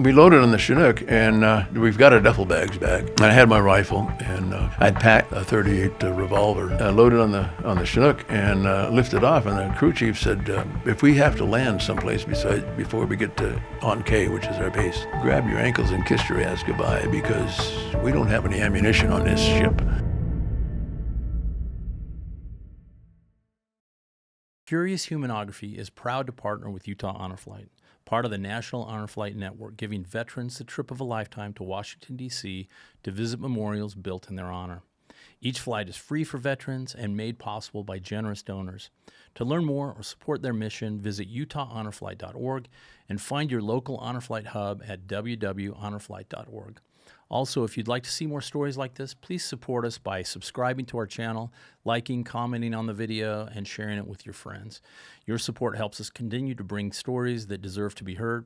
we loaded on the Chinook, and we've got our duffel bags back. And I had my rifle, and I'd packed a .38 revolver. I loaded on the Chinook and lifted off, and the crew chief said, if we have to land someplace before we get to On K, which is our base, grab your ankles and kiss your ass goodbye, because we don't have any ammunition on this ship. Curious Humanography is proud to partner with Utah Honor Flight, part of the National Honor Flight Network, giving veterans the trip of a lifetime to Washington, D.C. to visit memorials built in their honor. Each flight is free for veterans and made possible by generous donors. To learn more or support their mission, visit utahhonorflight.org and find your local Honor Flight hub at www.honorflight.org. Also, if you'd like to see more stories like this, please support us by subscribing to our channel, liking, commenting on the video, and sharing it with your friends. Your support helps us continue to bring stories that deserve to be heard.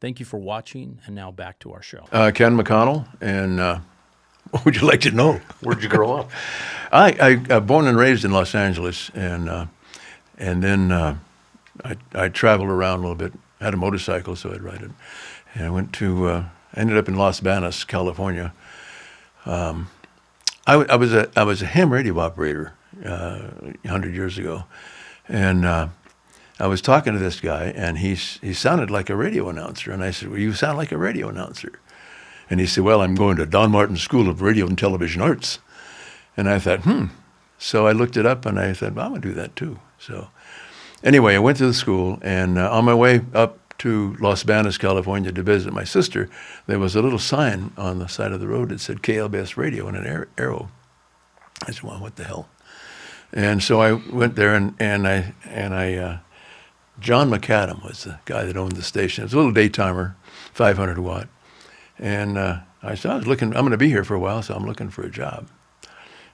Thank you for watching, and now back to our show. Ken McConnell, and what would you like to know? Where'd you grow up? I born and raised in Los Angeles, and then I traveled around a little bit. I had a motorcycle, so I'd ride it. And I went to... ended up in Los Banos, California. I was a ham radio operator 100 years ago, and I was talking to this guy, and he sounded like a radio announcer, and I said, "Well, you sound like a radio announcer," and he said, "Well, I'm going to Don Martin School of Radio and Television Arts," and I thought, So I looked it up, and I said, well, I'm gonna do that too. So anyway, I went to the school, and on my way up to Los Banos, California to visit my sister, there was a little sign on the side of the road that said KLBS Radio and an arrow. I said, well, what the hell? And so I went there, and John McAdam was the guy that owned the station. It was a little daytimer, 500 watt. And I said, I'm going to be here for a while, so I'm looking for a job.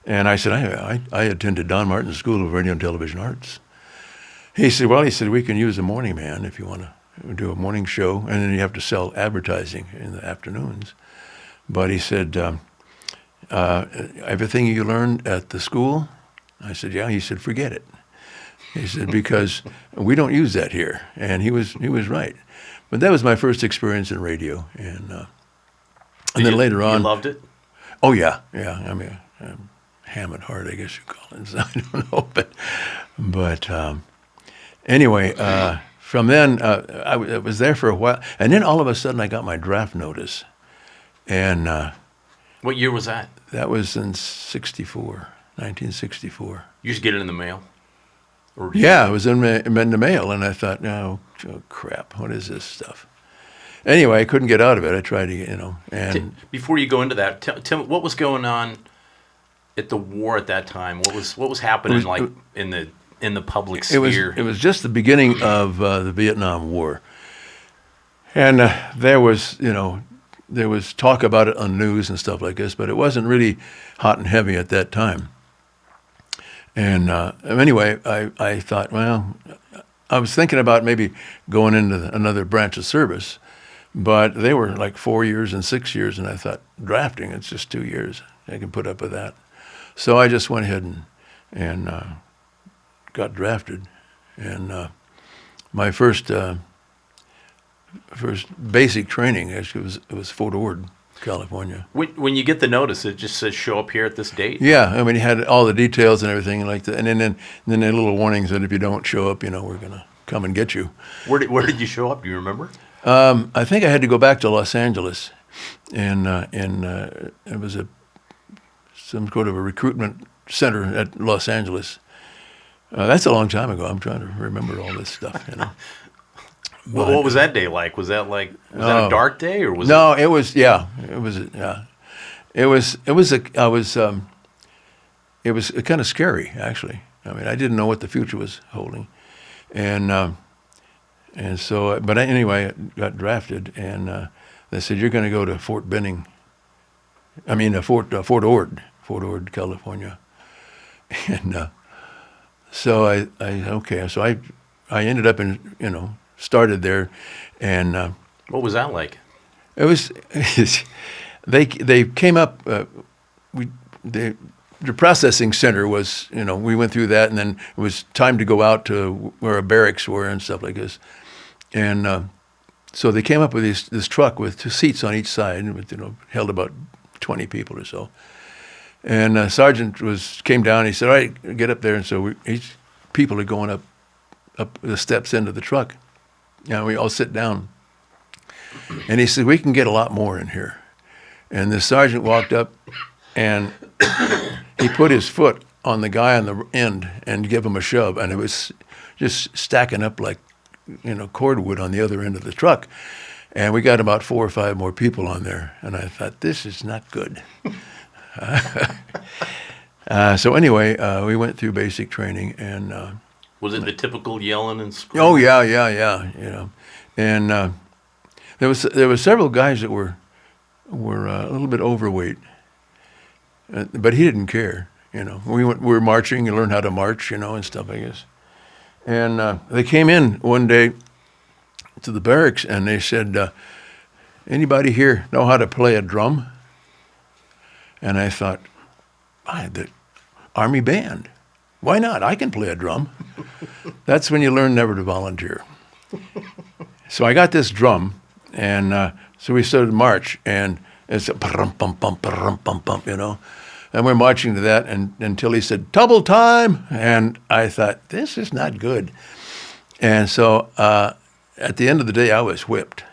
And I said, I attended Don Martin School of Radio and Television Arts. He said, we can use a morning man if you want to do a morning show, and then you have to sell advertising in the afternoons. But he said, everything you learned at the school? I said, yeah. He said, forget it. He said, because we don't use that here. And he was right. But that was my first experience in radio. And then later on. You loved it? Oh, yeah. I mean, ham at heart, I guess you call it. So I don't know. But anyway, from then, I was there for a while. And then all of a sudden, I got my draft notice. And what year was that? That was in 1964. You just get it in the mail? Yeah, it was in the mail, and I thought, oh, crap, what is this stuff? Anyway, I couldn't get out of it. I tried to get, and... Before you go into that, tell me, what was going on at the war at that time? What was happening in the public sphere? It was just the beginning of the Vietnam War. And there was talk about it on news and stuff like this, but it wasn't really hot and heavy at that time. And anyway, I thought, well, I was thinking about maybe going into another branch of service, but they were like 4 years and 6 years, and I thought, drafting, it's just 2 years. I can put up with that. So I just went ahead and got drafted. And my first basic training, actually, it was Fort Ord, California. When you get the notice, it just says show up here at this date? Yeah, I mean, it had all the details and everything like that. And then the little warnings that if you don't show up, we're going to come and get you. Where did you show up? Do you remember? I think I had to go back to Los Angeles. And it was some sort of a recruitment center at Los Angeles. That's a long time ago. I'm trying to remember all this stuff, Well, what was that day like? Was that a dark day, or was no? it? It was It was kind of scary, actually. I mean, I didn't know what the future was holding, and so. But anyway, I got drafted, and they said you're going to go to Fort Ord, California, and so I ended up in started there, and what was that like? It was they came up. The processing center was, we went through that, and then it was time to go out to where our barracks were and stuff like this, and So they came up with this truck with 2 seats on each side, and held about 20 people or so. And Sergeant came down. And he said, "All right, get up there." And so people are going up the steps into the truck. And we all sit down. And he said, "We can get a lot more in here." And the sergeant walked up, and he put his foot on the guy on the end and gave him a shove, and it was just stacking up like cordwood on the other end of the truck. And we got about 4 or 5 more people on there, and I thought, this is not good. So anyway, we went through basic training, and was it the typical yelling and screaming? oh yeah. And there were several guys that were a little bit overweight, but he didn't care. We were marching and learned how to march, and stuff like this. And they came in one day to the barracks, and they said, "Anybody here know how to play a drum?" And I thought, the Army band. Why not? I can play a drum. That's when you learn never to volunteer. So I got this drum, and so we started to march, and it's a pum pum pum pum pum pum, and we're marching to that, and until he said double time, and I thought, this is not good. And so at the end of the day, I was whipped.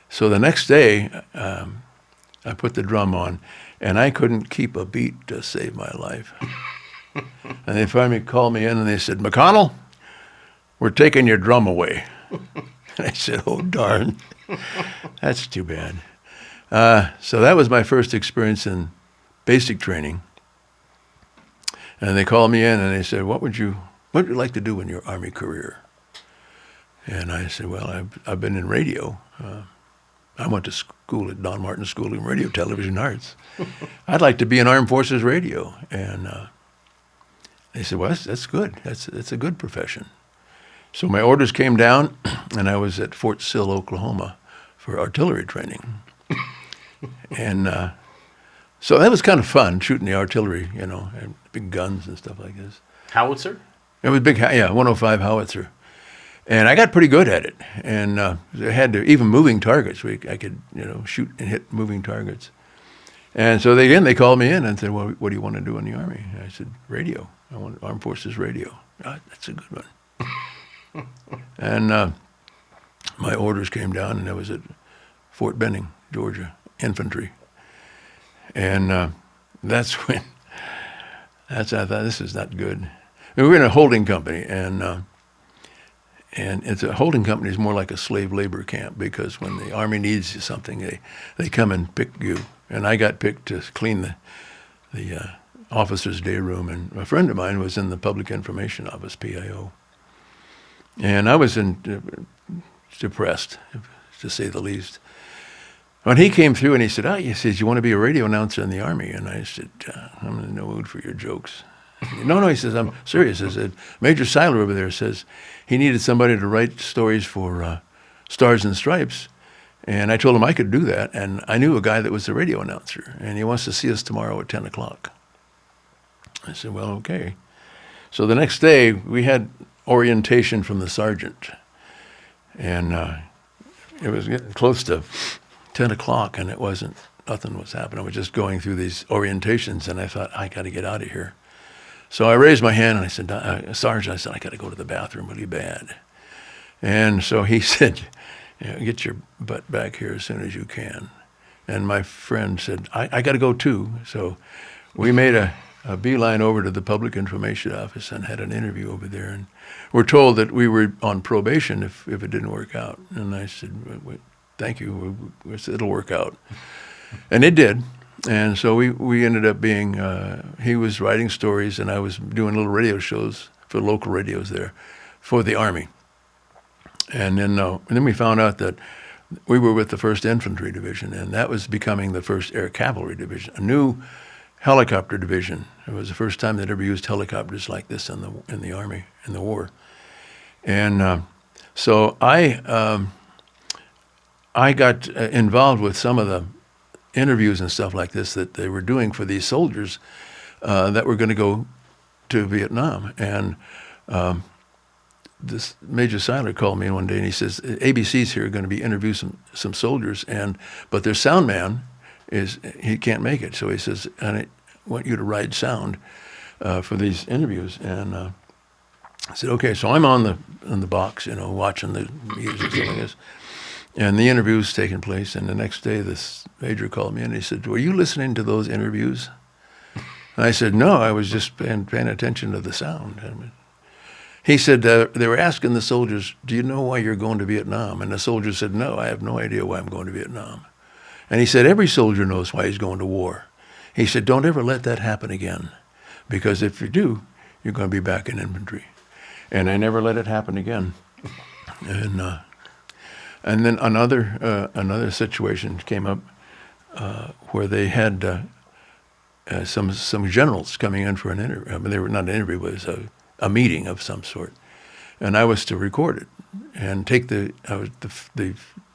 So the next day, I put the drum on, and I couldn't keep a beat to save my life. And they finally called me in, and they said, "McConnell, we're taking your drum away." And I said, "Oh, darn. That's too bad." So that was my first experience in basic training. And they called me in, and they said, what would you like to do in your Army career? And I said, well, I've been in radio. I went to school at Don Martin School in Radio, Television Arts. I'd like to be in Armed Forces Radio. And they said, well, that's good. That's a good profession. So my orders came down, and I was at Fort Sill, Oklahoma, for artillery training. And so that was kind of fun, shooting the artillery, and big guns and stuff like this. Howitzer? It was big, 105 howitzer. And I got pretty good at it. And I had to, even moving targets, I could, shoot and hit moving targets. And so they called me in and said, well, what do you want to do in the Army? And I said, radio. I want Armed Forces radio. That's a good one. And my orders came down, and I was at Fort Benning, Georgia, infantry. And that's when I thought, this is not good. We were in a holding company, and it's a holding company is more like a slave labor camp, because when the Army needs something, they come and pick you. And I got picked to clean the officer's day room, and a friend of mine was in the Public Information Office, PIO. And I was depressed, to say the least. When he came through and he said, he says, you want to be a radio announcer in the Army? And I said, I'm in no mood for your jokes. No, he says, I'm serious. I said, Major Seiler over there says he needed somebody to write stories for Stars and Stripes. And I told him I could do that. And I knew a guy that was a radio announcer, and he wants to see us tomorrow at 10 o'clock. I said, well, okay. So the next day we had orientation from the sergeant. And it was getting close to 10 o'clock, and nothing was happening. I was just going through these orientations, and I thought, I got to get out of here. So I raised my hand, and I said, Sergeant, I said, I got to go to the bathroom really bad. And so he said, get your butt back here as soon as you can. And my friend said, I got to go too. So we made a beeline over to the Public Information Office and had an interview over there. And we're told that we were on probation if it didn't work out. And I said, thank you, it'll work out. And it did. And so we ended up being, he was writing stories, and I was doing little radio shows for local radios there for the Army. And then we found out that we were with the 1st Infantry Division, and that was becoming the 1st Air Cavalry Division, a new helicopter division. It was the first time they'd ever used helicopters like this in the Army, in the war. And so I got involved with some of the interviews and stuff like this that they were doing for these soldiers that were going to go to Vietnam. And this Major Seiler called me one day and he says, ABC's here going to be interview some soldiers, but their sound man he can't make it. So he says, and I want you to ride sound for these interviews. And I said, okay. So I'm on the box, watching the music and stuff like this. And the interview's taking place. And the next day, this major called me and he said, were you listening to those interviews? And I said, no, I was just paying attention to the sound. And he said, they were asking the soldiers, do you know why you're going to Vietnam? And the soldiers said, no, I have no idea why I'm going to Vietnam. And he said, every soldier knows why he's going to war. He said, don't ever let that happen again, because if you do, you're going to be back in infantry. And I never let it happen again. And then another situation came up where they had some generals coming in for an interview. I mean, they were not an interview, it was a meeting of some sort. And I was to record it and take the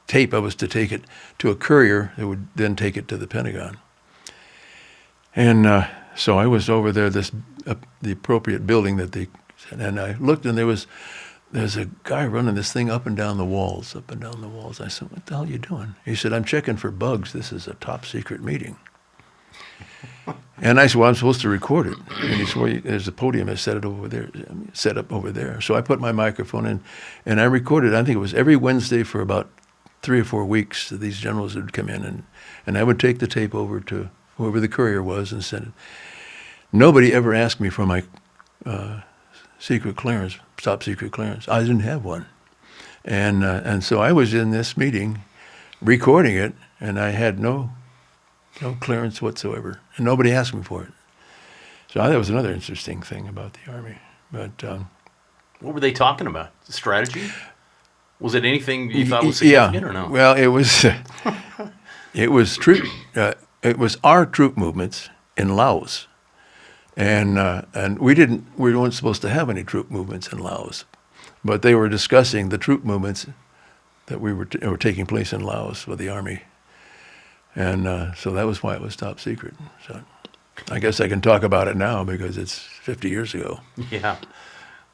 tape. I was to take it to a courier that would then take it to the Pentagon. And so I was over there, the appropriate building that they said, and I looked, and there's a guy running this thing up and down the walls. I said, what the hell are you doing? He said, I'm checking for bugs. This is a top secret meeting. And I said, well, I'm supposed to record it. And he said, well, there's a podium. I set up over there. So I put my microphone in, and I recorded. I think it was every Wednesday for about 3 or 4 weeks. These generals would come in, and I would take the tape over to whoever the courier was and send it. Nobody ever asked me for my secret clearance, top secret clearance. I didn't have one. And so I was in this meeting recording it, and I had no clearance whatsoever, and nobody asked me for it. So that was another interesting thing about the Army. But what were they talking about? Strategy? Was it anything you thought was significant or no? Well, it was it was our troop movements in Laos, and we weren't supposed to have any troop movements in Laos, but they were discussing the troop movements that were taking place in Laos with the Army. And so that was why it was top secret. So I guess I can talk about it now because it's 50 years ago. Yeah.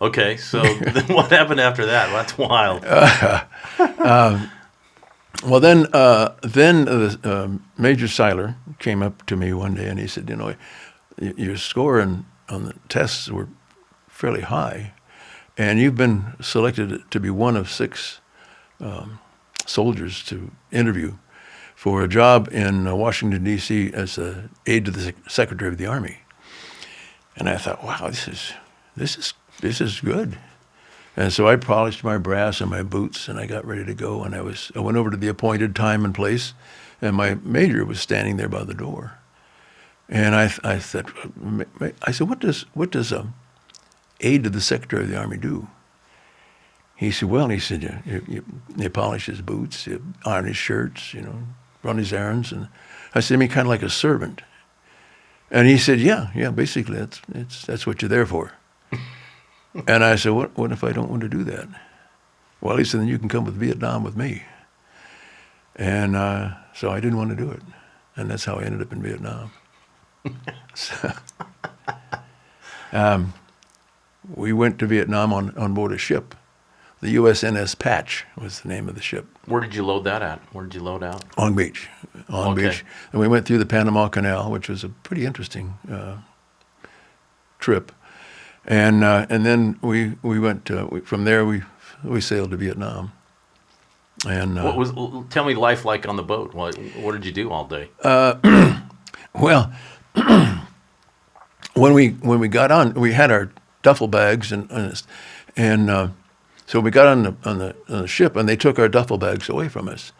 Okay, so then what happened after that? Well, that's wild. Well, then Major Seiler came up to me one day and he said, your score on the tests were fairly high, and you've been selected to be one of 6 soldiers to interview for a job in Washington, D.C. as an aide to the Secretary of the Army. And I thought, wow, this is good. And so I polished my brass and my boots, and I got ready to go. And I went over to the appointed time and place, and my major was standing there by the door. And I said, what does aide to the Secretary of the Army do? He said, you polish his boots, you iron his shirts, run his errands. And I said, I mean, kind of like a servant. And he said, yeah, basically that's what you're there for. And I said, what if I don't want to do that? Well, he said, then you can come with Vietnam with me. And so I didn't want to do it. And that's how I ended up in Vietnam. So, we went to Vietnam on board a ship. The USNS Patch was the name of the ship. Where did you load that at? Where did you load out? Long Beach. Long Beach. And we went through the Panama Canal, which was a pretty interesting trip. And then we went from there. We sailed to Vietnam. And tell me life like on the boat? What did you do all day? Well, when we got on, we had our duffel bags and so we got on the ship, and they took our duffel bags away from us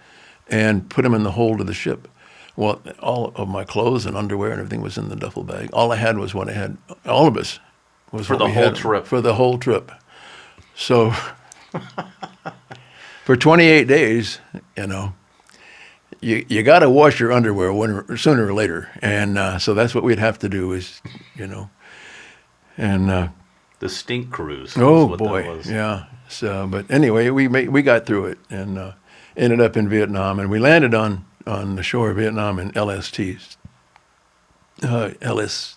and put them in the hold of the ship. Well, all of my clothes and underwear and everything was in the duffel bag. All I had was what I had. All of us was for the whole trip. For the whole trip. So for 28 days, you got to wash your underwear sooner or later, and so that's what we'd have to do and. The stink cruise. Oh boy, yeah. So, but anyway, we got through it and ended up in Vietnam, and we landed on the shore of Vietnam in LSCs, I guess,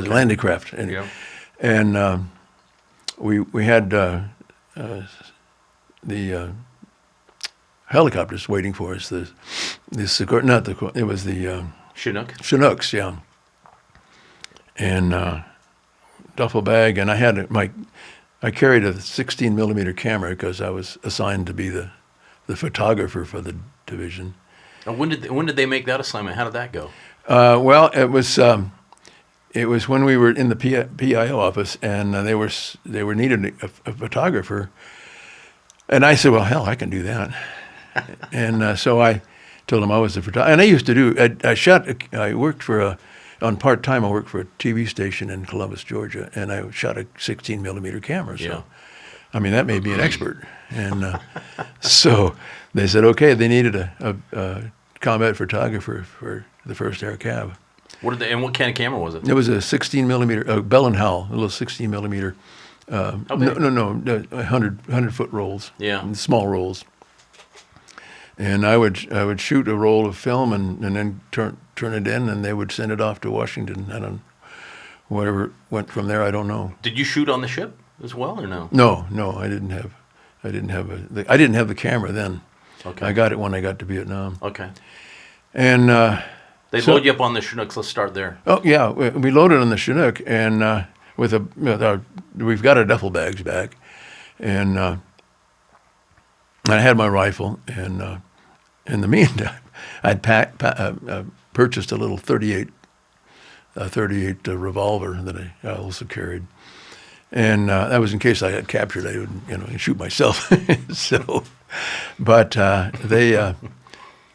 landing craft, and we had the helicopters waiting for us. It was the Chinook. Chinooks, yeah. And duffel bag, and I carried a 16 millimeter camera because I was assigned to be the photographer for the division. When did they make that assignment? How did that go? Well, it was when we were in the PIO office, and they were needed a photographer, and I said, well, hell, I can do that. And so I told him I was the photographer, and I used to do. I worked on part time. I worked for a TV station in Columbus, Georgia, and I shot a 16 millimeter camera. So, Yeah. I mean, that made me an expert. And so they said, okay, they needed a combat photographer for the first Air Cav. And what kind of camera was it? It was a 16 millimeter Bell and Howell, a little 16 millimeter. How big? No, 100 foot rolls. Yeah. Small rolls. And I would shoot a roll of film and then turn it in, and they would send it off to Washington. I don't, whatever went from there, I don't know. Did you shoot on the ship as well, or no? No, I didn't have the camera then. Okay. I got it when I got to Vietnam. Okay. And They load you up on the Chinooks. Let's start there. oh yeah, we loaded on the Chinook, and we've got our duffel bags back, and I had my rifle, and in the meantime, I'd purchased a little 38 revolver that I also carried, and that was in case I got captured. I would shoot myself. So, but they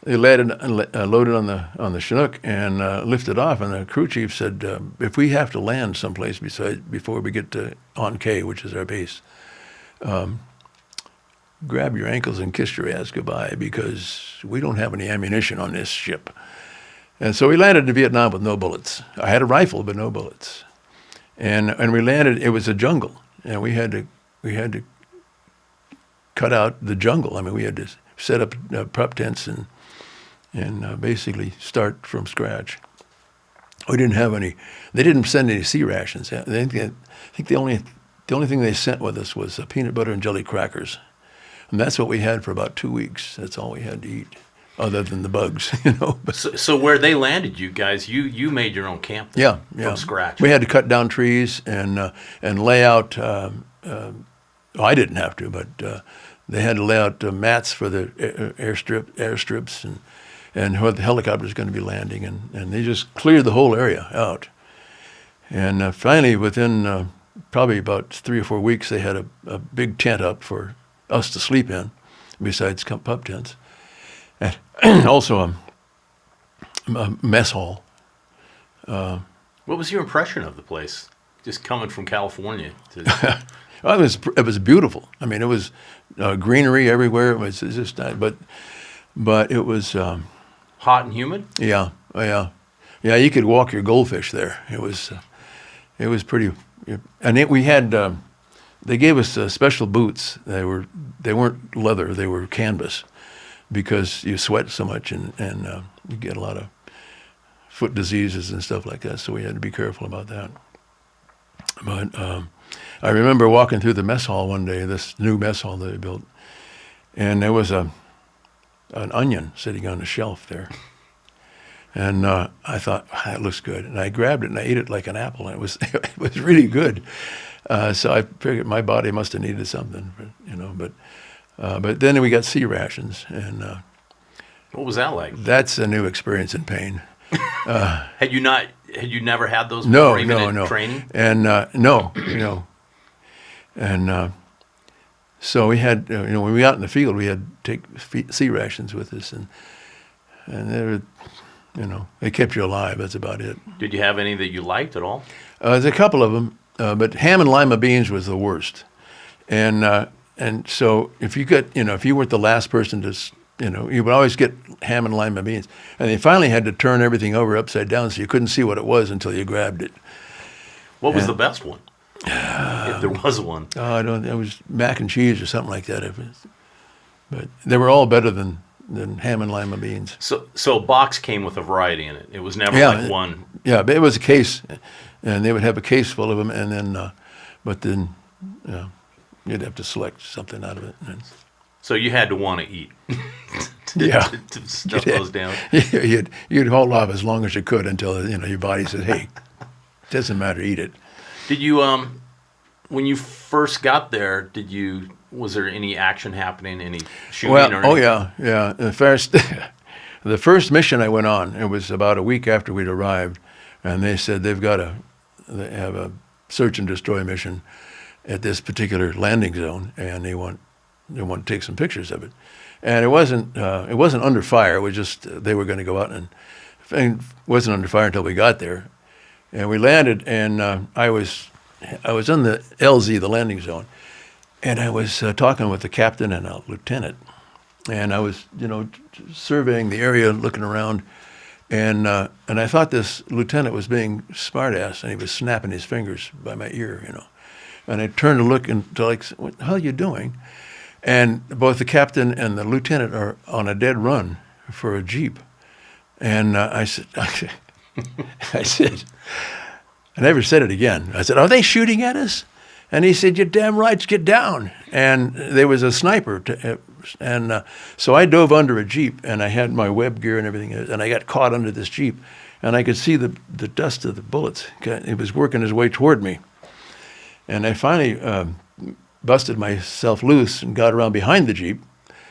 loaded on the Chinook and lifted off, and the crew chief said, if we have to land someplace before we get to On K, which is our base, grab your ankles and kiss your ass goodbye, because we don't have any ammunition on this ship. And so we landed in Vietnam with no bullets. I had a rifle, but no bullets. And we landed. It was a jungle, and we had to cut out the jungle. I mean, we had to set up prep tents and basically start from scratch. We didn't have any. They didn't send any sea rations. I think the only thing they sent with us was peanut butter and jelly crackers. And that's what we had for about 2 weeks. That's all we had to eat, other than the bugs, So where they landed you guys, you made your own camp then, from scratch. We had to cut down trees and lay out. I didn't have to, but they had to lay out mats for the airstrips and where the helicopter is going to be landing, and they just cleared the whole area out. And finally, within probably about 3 or 4 weeks, they had a big tent up for us to sleep in, besides pup tents, and also a mess hall. What was your impression of the place, just coming from California? Well, it was beautiful. I mean, it was greenery everywhere. It was just, but it was Hot and humid? Yeah. You could walk your goldfish there. It was pretty, and we had. They gave us special boots. They weren't leather. They were canvas, because you sweat so much and you get a lot of foot diseases and stuff like that. So we had to be careful about that. But I remember walking through the mess hall one day, this new mess hall that they built, and there was an onion sitting on the shelf there. And I thought, that looks good. And I grabbed it and I ate it like an apple, and it was really good. So I figured my body must have needed something, but then we got sea rations, and what was that like? That's a new experience in pain. Had you never had those before, even in training? And and so we had, when we got in the field, we had to take sea rations with us, and they were, they kept you alive. That's about it. Did you have any that you liked at all? There's a couple of them. But ham and lima beans was the worst, and so if you weren't the last person to, you would always get ham and lima beans, and they finally had to turn everything over upside down so you couldn't see what it was until you grabbed it. What was the best one, if there was one? It was mac and cheese or something like that. But they were all better than ham and lima beans. So a box came with a variety in it. It was never like one. Yeah, but it was a case. And they would have a case full of them, and then, but then You'd have to select something out of it. And So you had to want to eat yeah. to stuff those down. You'd hold off as long as you could until your body says, "Hey, doesn't matter, eat it." Did you when you first got there? Was there any action happening? Any shooting? Well, or oh anything? yeah. The first mission I went on, it was about a week after we'd arrived, and they said they have a search and destroy mission at this particular landing zone, and they want to take some pictures of it. And it wasn't under fire. It was just they were going to go out, and it wasn't under fire until we got there. And we landed, and I was in the LZ, the landing zone, and I was talking with the captain and a lieutenant, and I was surveying the area, looking around, and I thought this lieutenant was being smartass, and he was snapping his fingers by my ear, And I turned to look and like, "What the hell are you doing?" And both the captain and the lieutenant are on a dead run for a Jeep. And I said, I never said it again. I said, "Are they shooting at us?" And he said, "You're damn right, get down." And there was a sniper. So I dove under a Jeep, and I had my web gear and everything, and I got caught under this Jeep. And I could see the dust of the bullets. It was working its way toward me. And I finally busted myself loose and got around behind the Jeep,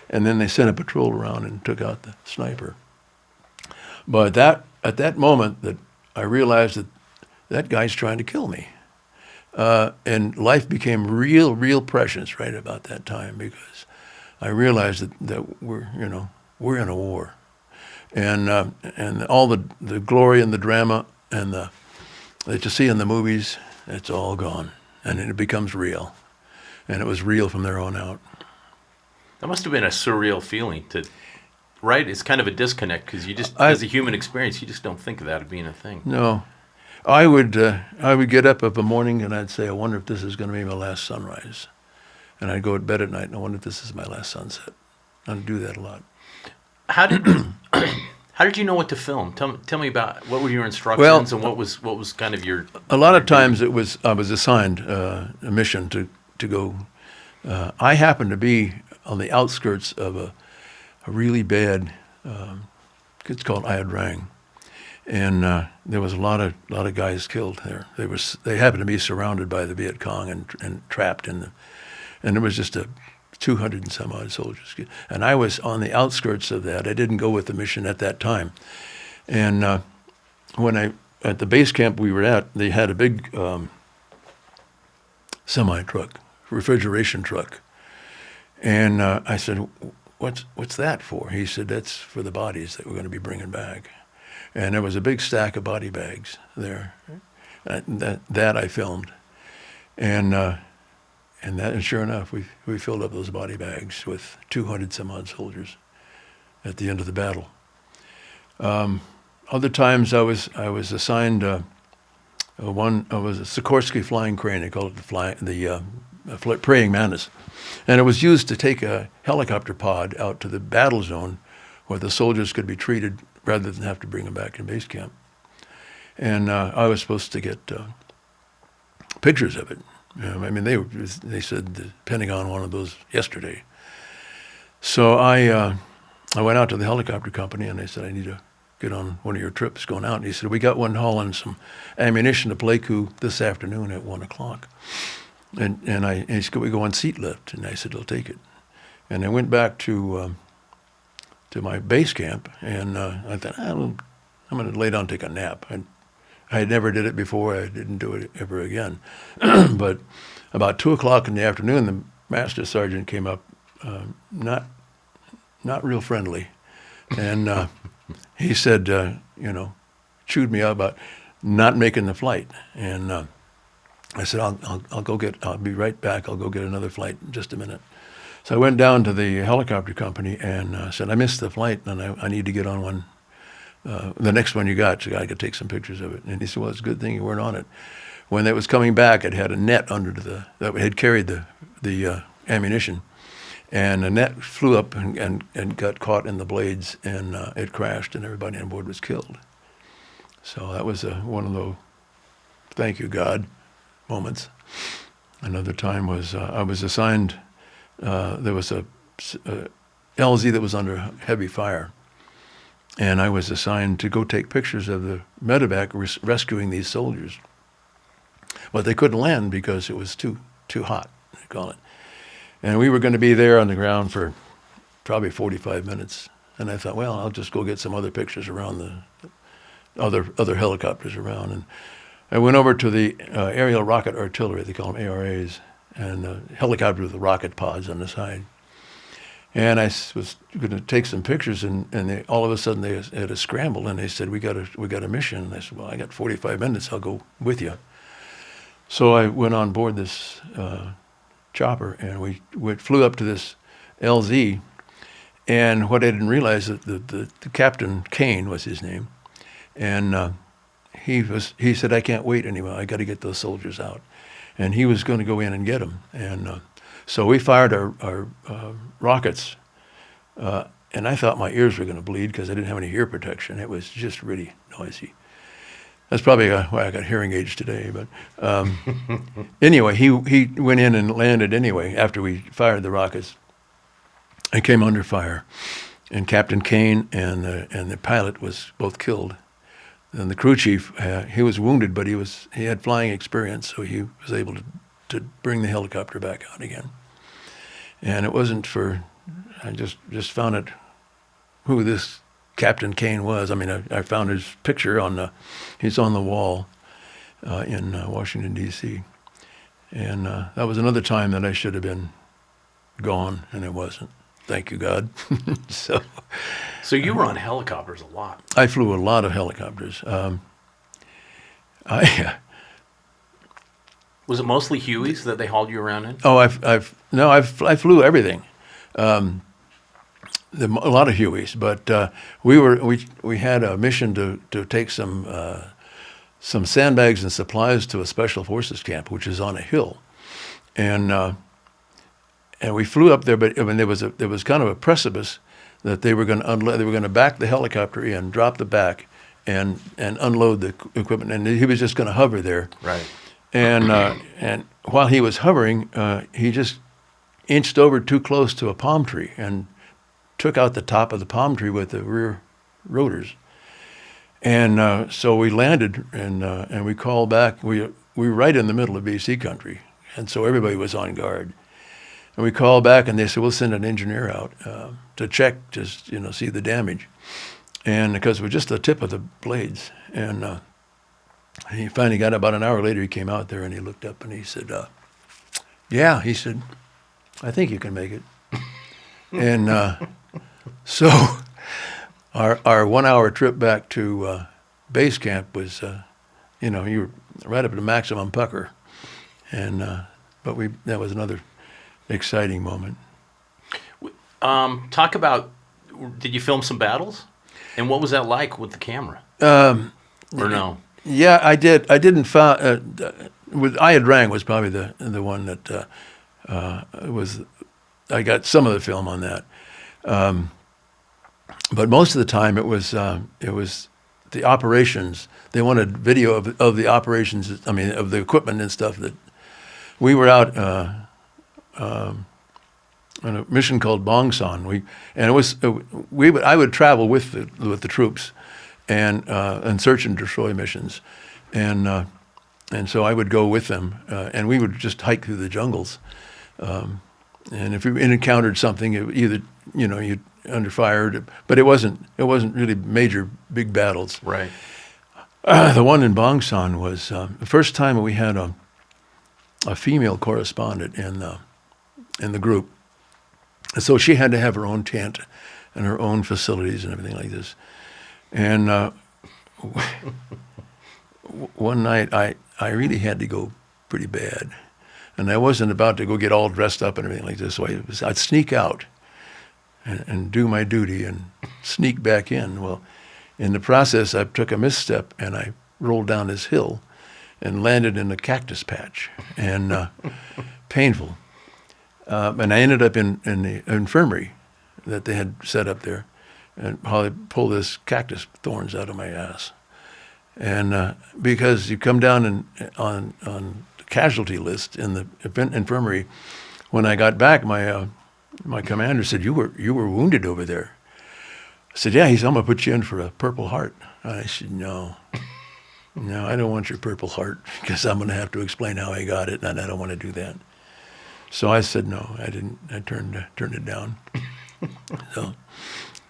and then they sent a patrol around and took out the sniper. But at that moment that I realized that guy's trying to kill me. And life became real precious right about that time, because I realized that we're in a war. And all the glory and the drama and that you see in the movies, it's all gone. And it becomes real. And it was real from there on out. That must have been a surreal feeling, right? It's kind of a disconnect, because as a human experience, you just don't think of that as being a thing. No. I would get up of a morning and I'd say, "I wonder if this is going to be my last sunrise." And I'd go to bed at night and I wonder if this is my last sunset. I'd do that a lot. How did you know what to film? Tell me about what were your instructions, and what was kind of your. A lot of times I was assigned a mission to go. I happened to be on the outskirts of a really bad. It's called Iadrang, and there was a lot of guys killed there. They happened to be surrounded by the Viet Cong and trapped and there was just 200 and some odd soldiers. And I was on the outskirts of that. I didn't go with the mission at that time. And at the base camp we were at, they had a big semi-truck, refrigeration truck. And I said, what's that for? He said, "That's for the bodies that we're going to be bringing back." And there was a big stack of body bags there. That I filmed. And sure enough, we filled up those body bags with 200 some odd soldiers at the end of the battle. Other times I was assigned I was a Sikorsky flying crane. They called it the praying mantis, and it was used to take a helicopter pod out to the battle zone where the soldiers could be treated rather than have to bring them back in base camp. And I was supposed to get pictures of it. They said the Pentagon wanted those yesterday. So I went out to the helicopter company and they said, "I need to get on one of your trips going out." And he said, "We got one hauling some ammunition to Pleiku this afternoon at 1:00. And he said, "Could we go on seat lift?" And I said, "I'll take it." And I went back to my base camp, and I thought, I'm going to lay down and take a nap. I never did it before. I didn't do it ever again. But about 2:00 in the afternoon, the master sergeant came up, not real friendly, and he said, chewed me out about not making the flight. And I said, I'll be right back. I'll go get another flight in just a minute. So I went down to the helicopter company and said, "I missed the flight and I need to get on one. The next one you got, so I could take some pictures of it." And he said, "Well, it's a good thing you weren't on it." When it was coming back, it had a net under that had carried the ammunition. And the net flew up and got caught in the blades, and it crashed, and everybody on board was killed. So that was one of those thank you, God moments. Another time was I was assigned. There was a LZ that was under heavy fire, and I was assigned to go take pictures of the medevac rescuing these soldiers. But they couldn't land because it was too hot, they call it. And we were going to be there on the ground for probably 45 minutes. And I thought, well, I'll just go get some other pictures around the other helicopters around. And I went over to the aerial rocket artillery, they call them ARAs, and helicopter with the rocket pods on the side. And I was going to take some pictures, and all of a sudden they had a scramble, and they said, we got a mission. And I said, well, I got 45 minutes, I'll go with you. So I went on board this chopper, and we flew up to this LZ. And what I didn't realize that the Captain Kane was his name, and he said, I can't wait anymore. I got to get those soldiers out, and he was going to go in and get them. And so we fired our rockets, and I thought my ears were going to bleed because I didn't have any ear protection. It was just really noisy. That's probably why I got hearing aids today. But anyway, he went in and landed anyway after we fired the rockets. I came under fire, and Captain Kane and the pilot was both killed. And the crew chief, he was wounded, but he had flying experience, so he was able to bring the helicopter back out again. And it wasn't I just found it who this Captain Kane was. I mean, I found his picture he's on the wall in Washington, D.C. And that was another time that I should have been gone, and it wasn't. Thank you, God. So you were on helicopters a lot. I flew a lot of helicopters. Was it mostly Hueys that they hauled you around in? Oh, I flew everything. A lot of Hueys, but we had a mission to take some sandbags and supplies to a special forces camp, which is on a hill, and we flew up there. But I mean, there was kind of a precipice that they were going to unload. They were going to back the helicopter in, drop the back, and unload the equipment, and he was just going to hover there. Right. And while he was hovering, he just inched over too close to a palm tree and took out the top of the palm tree with the rear rotors. And so we landed, and we called back. We were right in the middle of BC country, and so everybody was on guard. And we called back, and they said, we'll send an engineer out to check, just see the damage. And because we're just the tip of the blades. And he finally got about an hour later, he came out there, and he looked up, and he said, yeah, he said, I think you can make it. And so our 1 hour trip back to base camp was, you were right up to maximum pucker. And but that was another exciting moment. Talk about, did you film some battles? And what was that like with the camera? Or no? Yeah, I did. I didn't find with Ayad Rang was probably the one that was. I got some of the film on that, but most of the time it was the operations. They wanted video of the operations. I mean, of the equipment and stuff that we were out on a mission called Bongsan. I would travel with the troops and search and destroy missions, and so I would go with them, and we would just hike through the jungles, and if we encountered something, either you'd under fire, but it wasn't really major big battles. Right. The one in Bongsan was the first time we had a female correspondent in the group, so she had to have her own tent and her own facilities and everything like this. And one night I really had to go pretty bad, and I wasn't about to go get all dressed up and everything like this. So I'd sneak out and do my duty and sneak back in. Well, in the process, I took a misstep and I rolled down this hill and landed in a cactus patch, and painful. And I ended up in the infirmary that they had set up there, and probably pulled this cactus thorns out of my ass. And because you come down on the casualty list in the infirmary. When I got back, my commander said, "You were wounded over there." I said, "Yeah." He said, "I'm gonna put you in for a Purple Heart." And I said, "No, no, I don't want your Purple Heart because I'm gonna have to explain how I got it, and I don't want to do that." So I said no. I didn't. I turned it down. So,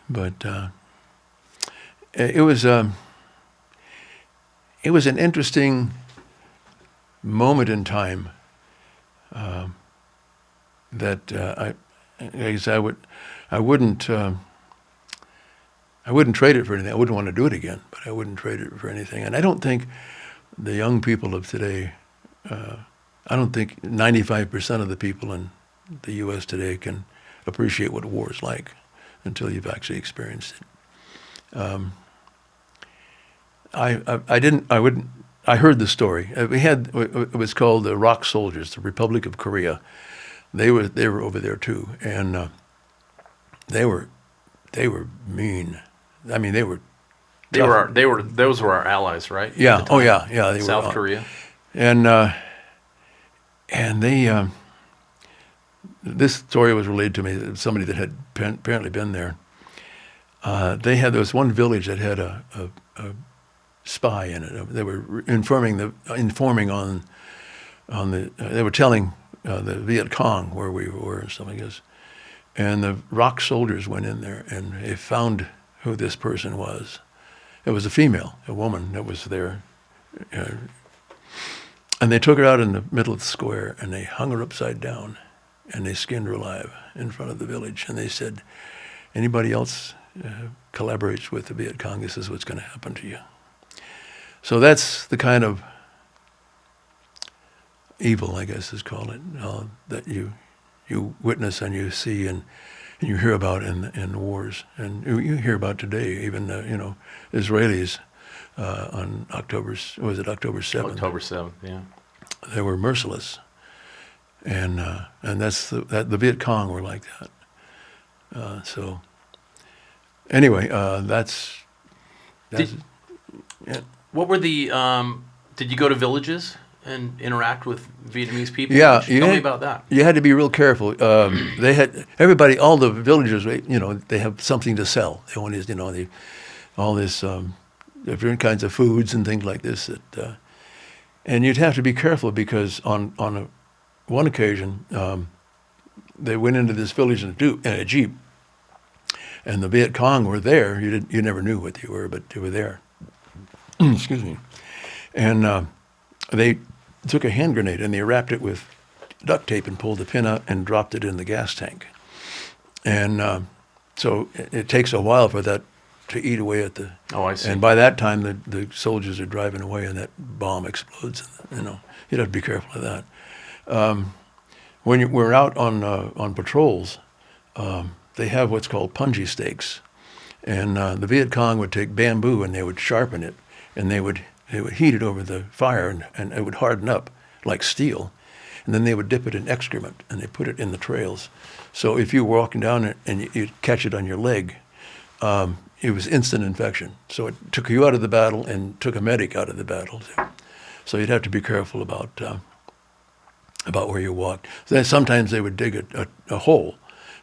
but it was an interesting moment in time that I guess I wouldn't trade it for anything. I wouldn't want to do it again, but I wouldn't trade it for anything. And I don't think the young people of today, I don't think 95% of the people in the U.S. today can appreciate what war is like until you've actually experienced it. I heard the story. It was called the Rock Soldiers, the Republic of Korea. They were over there too, and they were mean. I mean, they were. Those were our allies, right? Yeah. Oh yeah. Yeah. They South were, Korea. And they. This story was relayed to me. Somebody that had apparently been there. There was one village that had a spy in it. They were informing on the. They were telling the Viet Cong where we were and stuff like this. And the Rock Soldiers went in there and they found who this person was. It was a female, a woman that was there. And they took her out in the middle of the square and they hung her upside down and they skinned her alive in front of the village. And they said, anybody else collaborates with the Viet Cong, this is what's going to happen to you. So that's the kind of evil, I guess is called it, that you witness and you see and you hear about in wars, and you hear about today. Even Israelis on October 7th. October 7th, yeah. They were merciless, and that's the Viet Cong were like that. So anyway, that's yeah. What were the? Did you go to villages and interact with Vietnamese people? Yeah, Tell me about that. You had to be real careful. They had everybody, all the villagers. They have something to sell. They always, all this different kinds of foods and things like this. And you'd have to be careful because on one occasion they went into this village in a jeep, and the Viet Cong were there. You never knew what they were, but they were there. Excuse me. And they took a hand grenade and they wrapped it with duct tape and pulled the pin out and dropped it in the gas tank. And so it takes a while for that to eat away at the. Oh, I see. And by that time, the soldiers are driving away and that bomb explodes. You'd have to be careful of that. When we're out on patrols, they have what's called punji stakes. And the Viet Cong would take bamboo and they would sharpen it, and they would heat it over the fire, and it would harden up like steel. And then they would dip it in excrement, and they put it in the trails. So if you were walking down it and you'd catch it on your leg, it was instant infection. So it took you out of the battle and took a medic out of the battle. So you'd have to be careful about where you walked. Then sometimes they would dig a hole,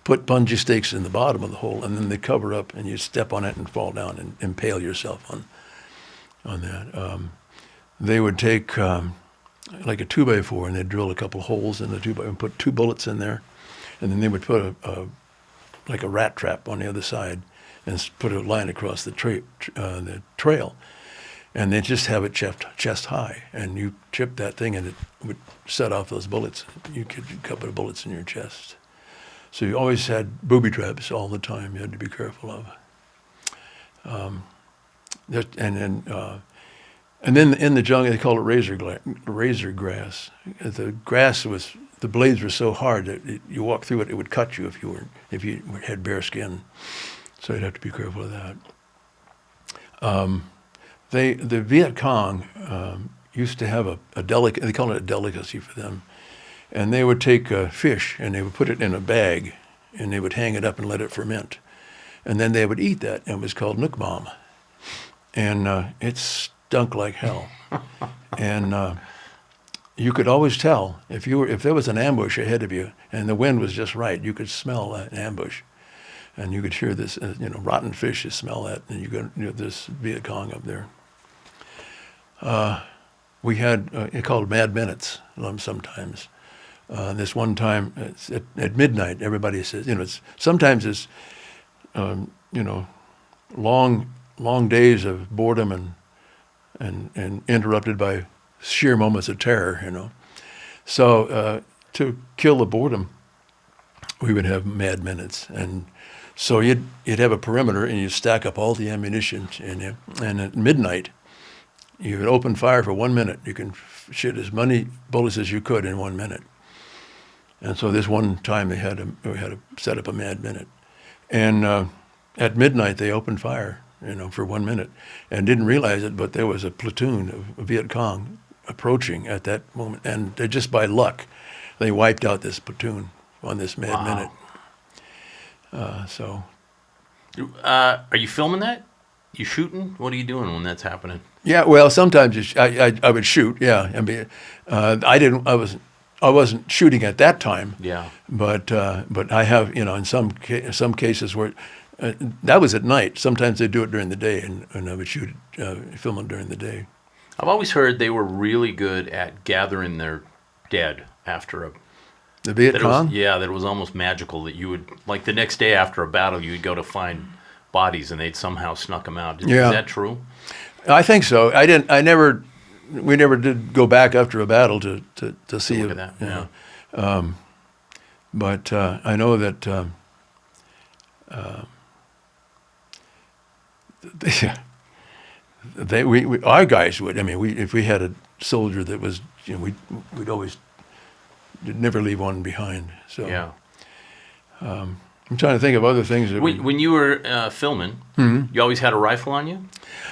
put bungee stakes in the bottom of the hole, and then they cover up, and you step on it and fall down and impale yourself on that. They would take like a 2x4 and they'd drill a couple holes in the 2x4 and put 2 bullets in there, and then they would put like a rat trap on the other side and put a line across the trail, and they'd just have it chest high, and you chip that thing and it would set off those bullets. You could a couple of bullets in your chest. So you always had booby traps all the time. You had to be careful of. And then in the jungle, they call it razor grass. The blades were so hard that you walk through it, it would cut you if you had bare skin. So you'd have to be careful of that. The Viet Cong used to have a delicacy. They call it a delicacy for them. And they would take fish and they would put it in a bag and they would hang it up and let it ferment. And then they would eat that, and it was called nuc mam. And it stunk like hell. And you could always tell if there was an ambush ahead of you and the wind was just right. You could smell an ambush, and you could hear this, rotten fish. You smell that, and you got this Viet Cong up there. We had it called Mad Minutes sometimes. This one time at midnight, everybody says, sometimes it's, long days of boredom and interrupted by sheer moments of terror, So to kill the boredom, we would have Mad Minutes, and so you'd have a perimeter and you'd stack up all the ammunition and at midnight, you would open fire for 1 minute. You can shoot as many bullets as you could in 1 minute. And so this one time we had to set up a Mad Minute, and at midnight they opened fire, for 1 minute, and didn't realize it, but there was a platoon of Viet Cong approaching at that moment, and they just by luck, they wiped out this platoon on this Mad Minute. Are you filming that? You shooting? What are you doing when that's happening? Yeah, well, sometimes I would shoot. Yeah, I wasn't shooting at that time. Yeah. But I have, in some cases where that was at night. Sometimes they do it during the day, and I would shoot film it during the day. I've always heard they were really good at gathering their dead after the Viet Cong. That it was almost magical that you would, like the next day after a battle, you would go to find bodies and they'd somehow snuck them out. Is that true? I think so. We never did go back after a battle to see look at that. Yeah. But I know that our guys would. If we had a soldier that was, we'd always never leave one behind. So yeah. I'm trying to think of other things. When you were filming, you always had a rifle on you?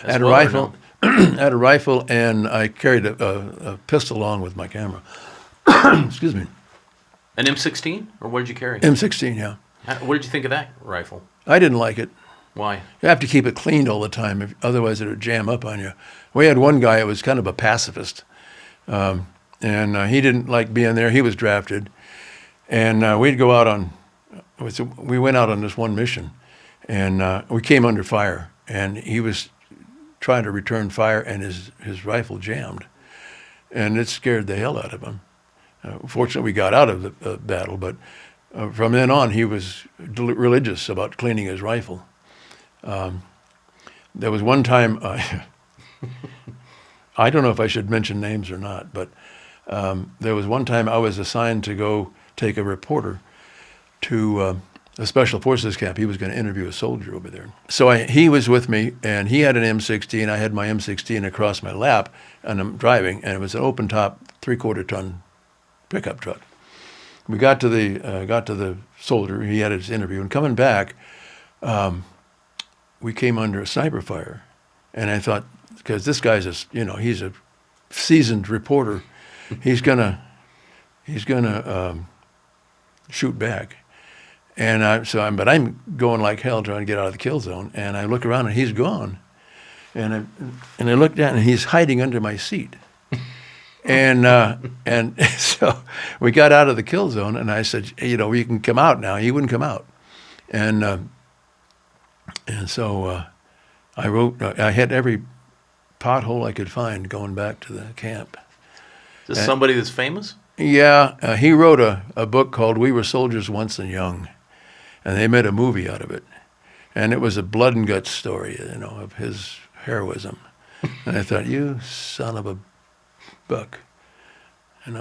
Had a rifle. Had a rifle, and I carried a pistol along with my camera. Excuse me. An M16, or what did you carry? M16, yeah. What did you think of that rifle? I didn't like it. Why? You have to keep it cleaned all the time, otherwise it would jam up on you. We had one guy who was kind of a pacifist, and he didn't like being there. He was drafted, and we'd go out on. We went out on this one mission, and we came under fire, and he was trying to return fire, and his rifle jammed, and it scared the hell out of him. Fortunately, we got out of the battle, but from then on, he was religious about cleaning his rifle. There was one time, I don't know if I should mention names or not, but there was one time I was assigned to go take a reporter to a special forces camp. He was going to interview a soldier over there. So he was with me, and he had an M16. I had my M16 across my lap, and I'm driving, and it was an open-top, 3/4-ton pickup truck. We got to the soldier. He had his interview, and coming back, we came under a sniper fire, and I thought, because this guy's he's a seasoned reporter, he's gonna shoot back. And but I'm going like hell trying to get out of the kill zone, and I look around and he's gone, and I look down and he's hiding under my seat, and so we got out of the kill zone, and I said, you can come out now. He wouldn't come out, and so I hit every pothole I could find going back to the camp. Is this somebody that's famous? Yeah, he wrote a book called "We Were Soldiers Once and Young," and they made a movie out of it. And it was a blood and guts story, of his heroism. And I thought, you son of a buck, I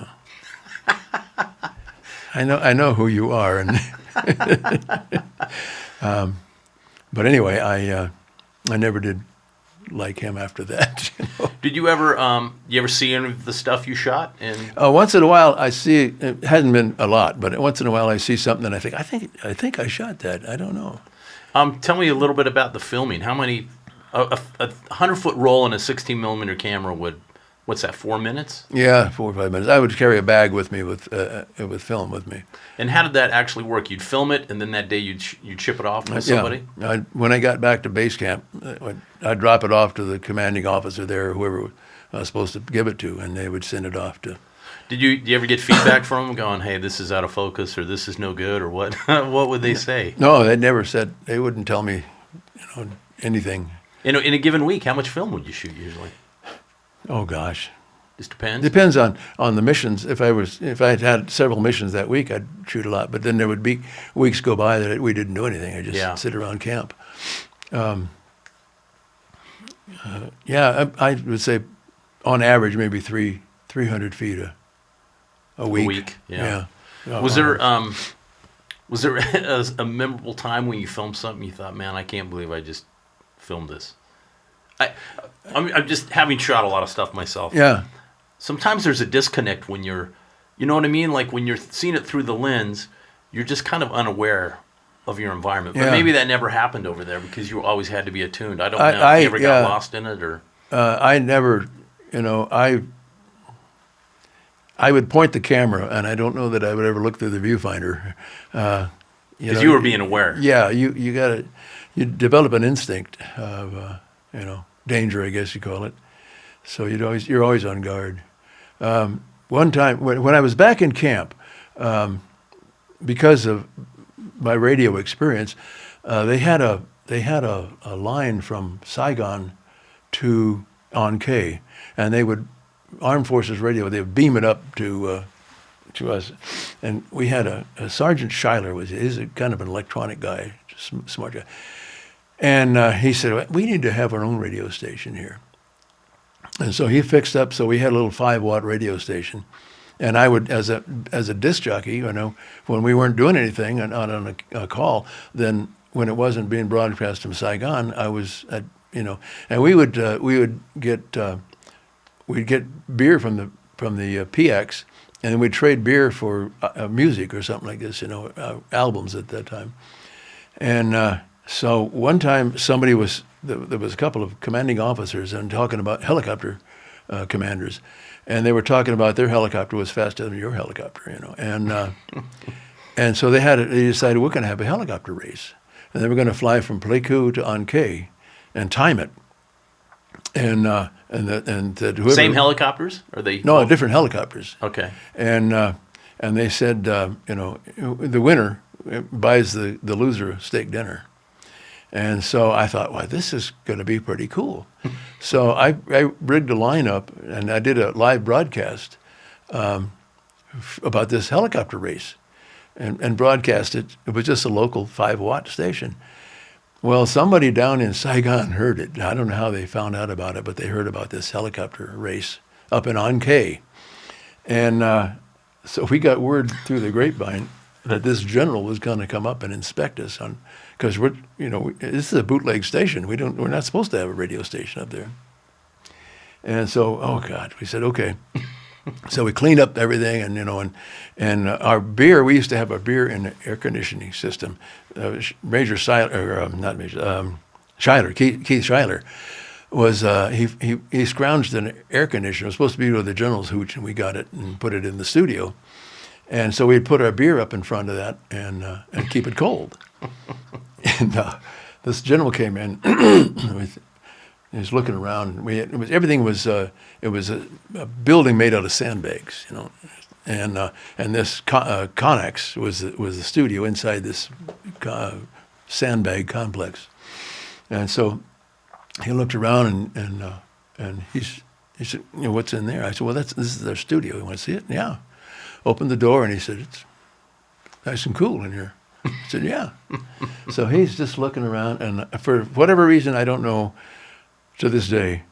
know who you are. And but anyway, I never did like him after that. Did you ever see any of the stuff you shot? Once in a while I see, it hasn't been a lot, but once in a while I see something and I think I shot that. I don't know. Tell me a little bit about the filming. How many, a 100-foot roll in a 16mm camera would, what's that, 4 minutes? Yeah, 4 or 5 minutes. I would carry a bag with me with film with me. And how did that actually work? You'd film it, and then that day you'd ship it off with somebody? Yeah. When I got back to base camp, I'd drop it off to the commanding officer there, whoever I was supposed to give it to, and they would send it off to. Do you ever get feedback from them going, hey, this is out of focus or this is no good or what? What would they say? No, they never said, they wouldn't tell me, anything. In a given week, how much film would you shoot usually? Oh gosh. Just depends. Depends on the missions. If I had several missions that week, I'd shoot a lot. But then there would be weeks go by that we didn't do anything. I just sit around camp. I would say, on average, maybe 300 feet a week. A week, yeah. Was there a memorable time when you filmed something you thought, man, I can't believe I just filmed this? I'm just having shot a lot of stuff myself. Yeah. Sometimes there's a disconnect when you're, you know what I mean? Like when you're seeing it through the lens, you're just kind of unaware of your environment. But maybe that never happened over there because you always had to be attuned. I don't know if you ever got lost in it or. I never, I would point the camera, and I don't know that I would ever look through the viewfinder. Because you were being aware. Yeah, you develop an instinct of, danger, I guess you call it. So you're always on guard. One time when I was back in camp, because of my radio experience, they had a line from Saigon to Anke, and they would Armed Forces radio. They would beam it up to us, and we had a Sergeant Schuyler. He's a kind of an electronic guy, smart guy, and he said, we need to have our own radio station here. And so he fixed up, so we had a little 5-watt radio station. And I would, as a disc jockey, when we weren't doing anything on a call, then when it wasn't being broadcast from Saigon, I was and we'd get beer from the PX, and then we'd trade beer for music or something like this, albums at that time. And so one time there was a couple of commanding officers and talking about helicopter commanders, and they were talking about their helicopter was faster than your helicopter, and so they decided we're going to have a helicopter race, and they were going to fly from Pleiku to Anke and time it, and whoever, same helicopters? Are they? No, different helicopters. Okay. And they said the winner buys the loser a steak dinner. And so I thought, well, this is going to be pretty cool. So I rigged a lineup, and I did a live broadcast about this helicopter race and broadcast it. It was just a local 5-watt station. Well, somebody down in Saigon heard it. I don't know how they found out about it, but they heard about this helicopter race up in Anke. And so we got word through the grapevine that this general was going to come up and inspect us because this is a bootleg station. We're not supposed to have a radio station up there. And so, oh God, we said, okay. So we cleaned up everything, and our beer. We used to have our beer in the air conditioning system. Major Schuyler, Keith Schuyler, was he scrounged an air conditioner. It was supposed to be with the general's hooch, and we got it and put it in the studio. And so we'd put our beer up in front of that and keep it cold. And this general came in. He was looking around. Everything was a building made out of sandbags, and this Connex was the studio inside this sandbag complex. And so he looked around and he said, what's in there? I said, well, this is their studio. You want to see it? Yeah. Opened the door and he said, it's nice and cool in here. I said, yeah. So he's just looking around, and for whatever reason, I don't know, to this day,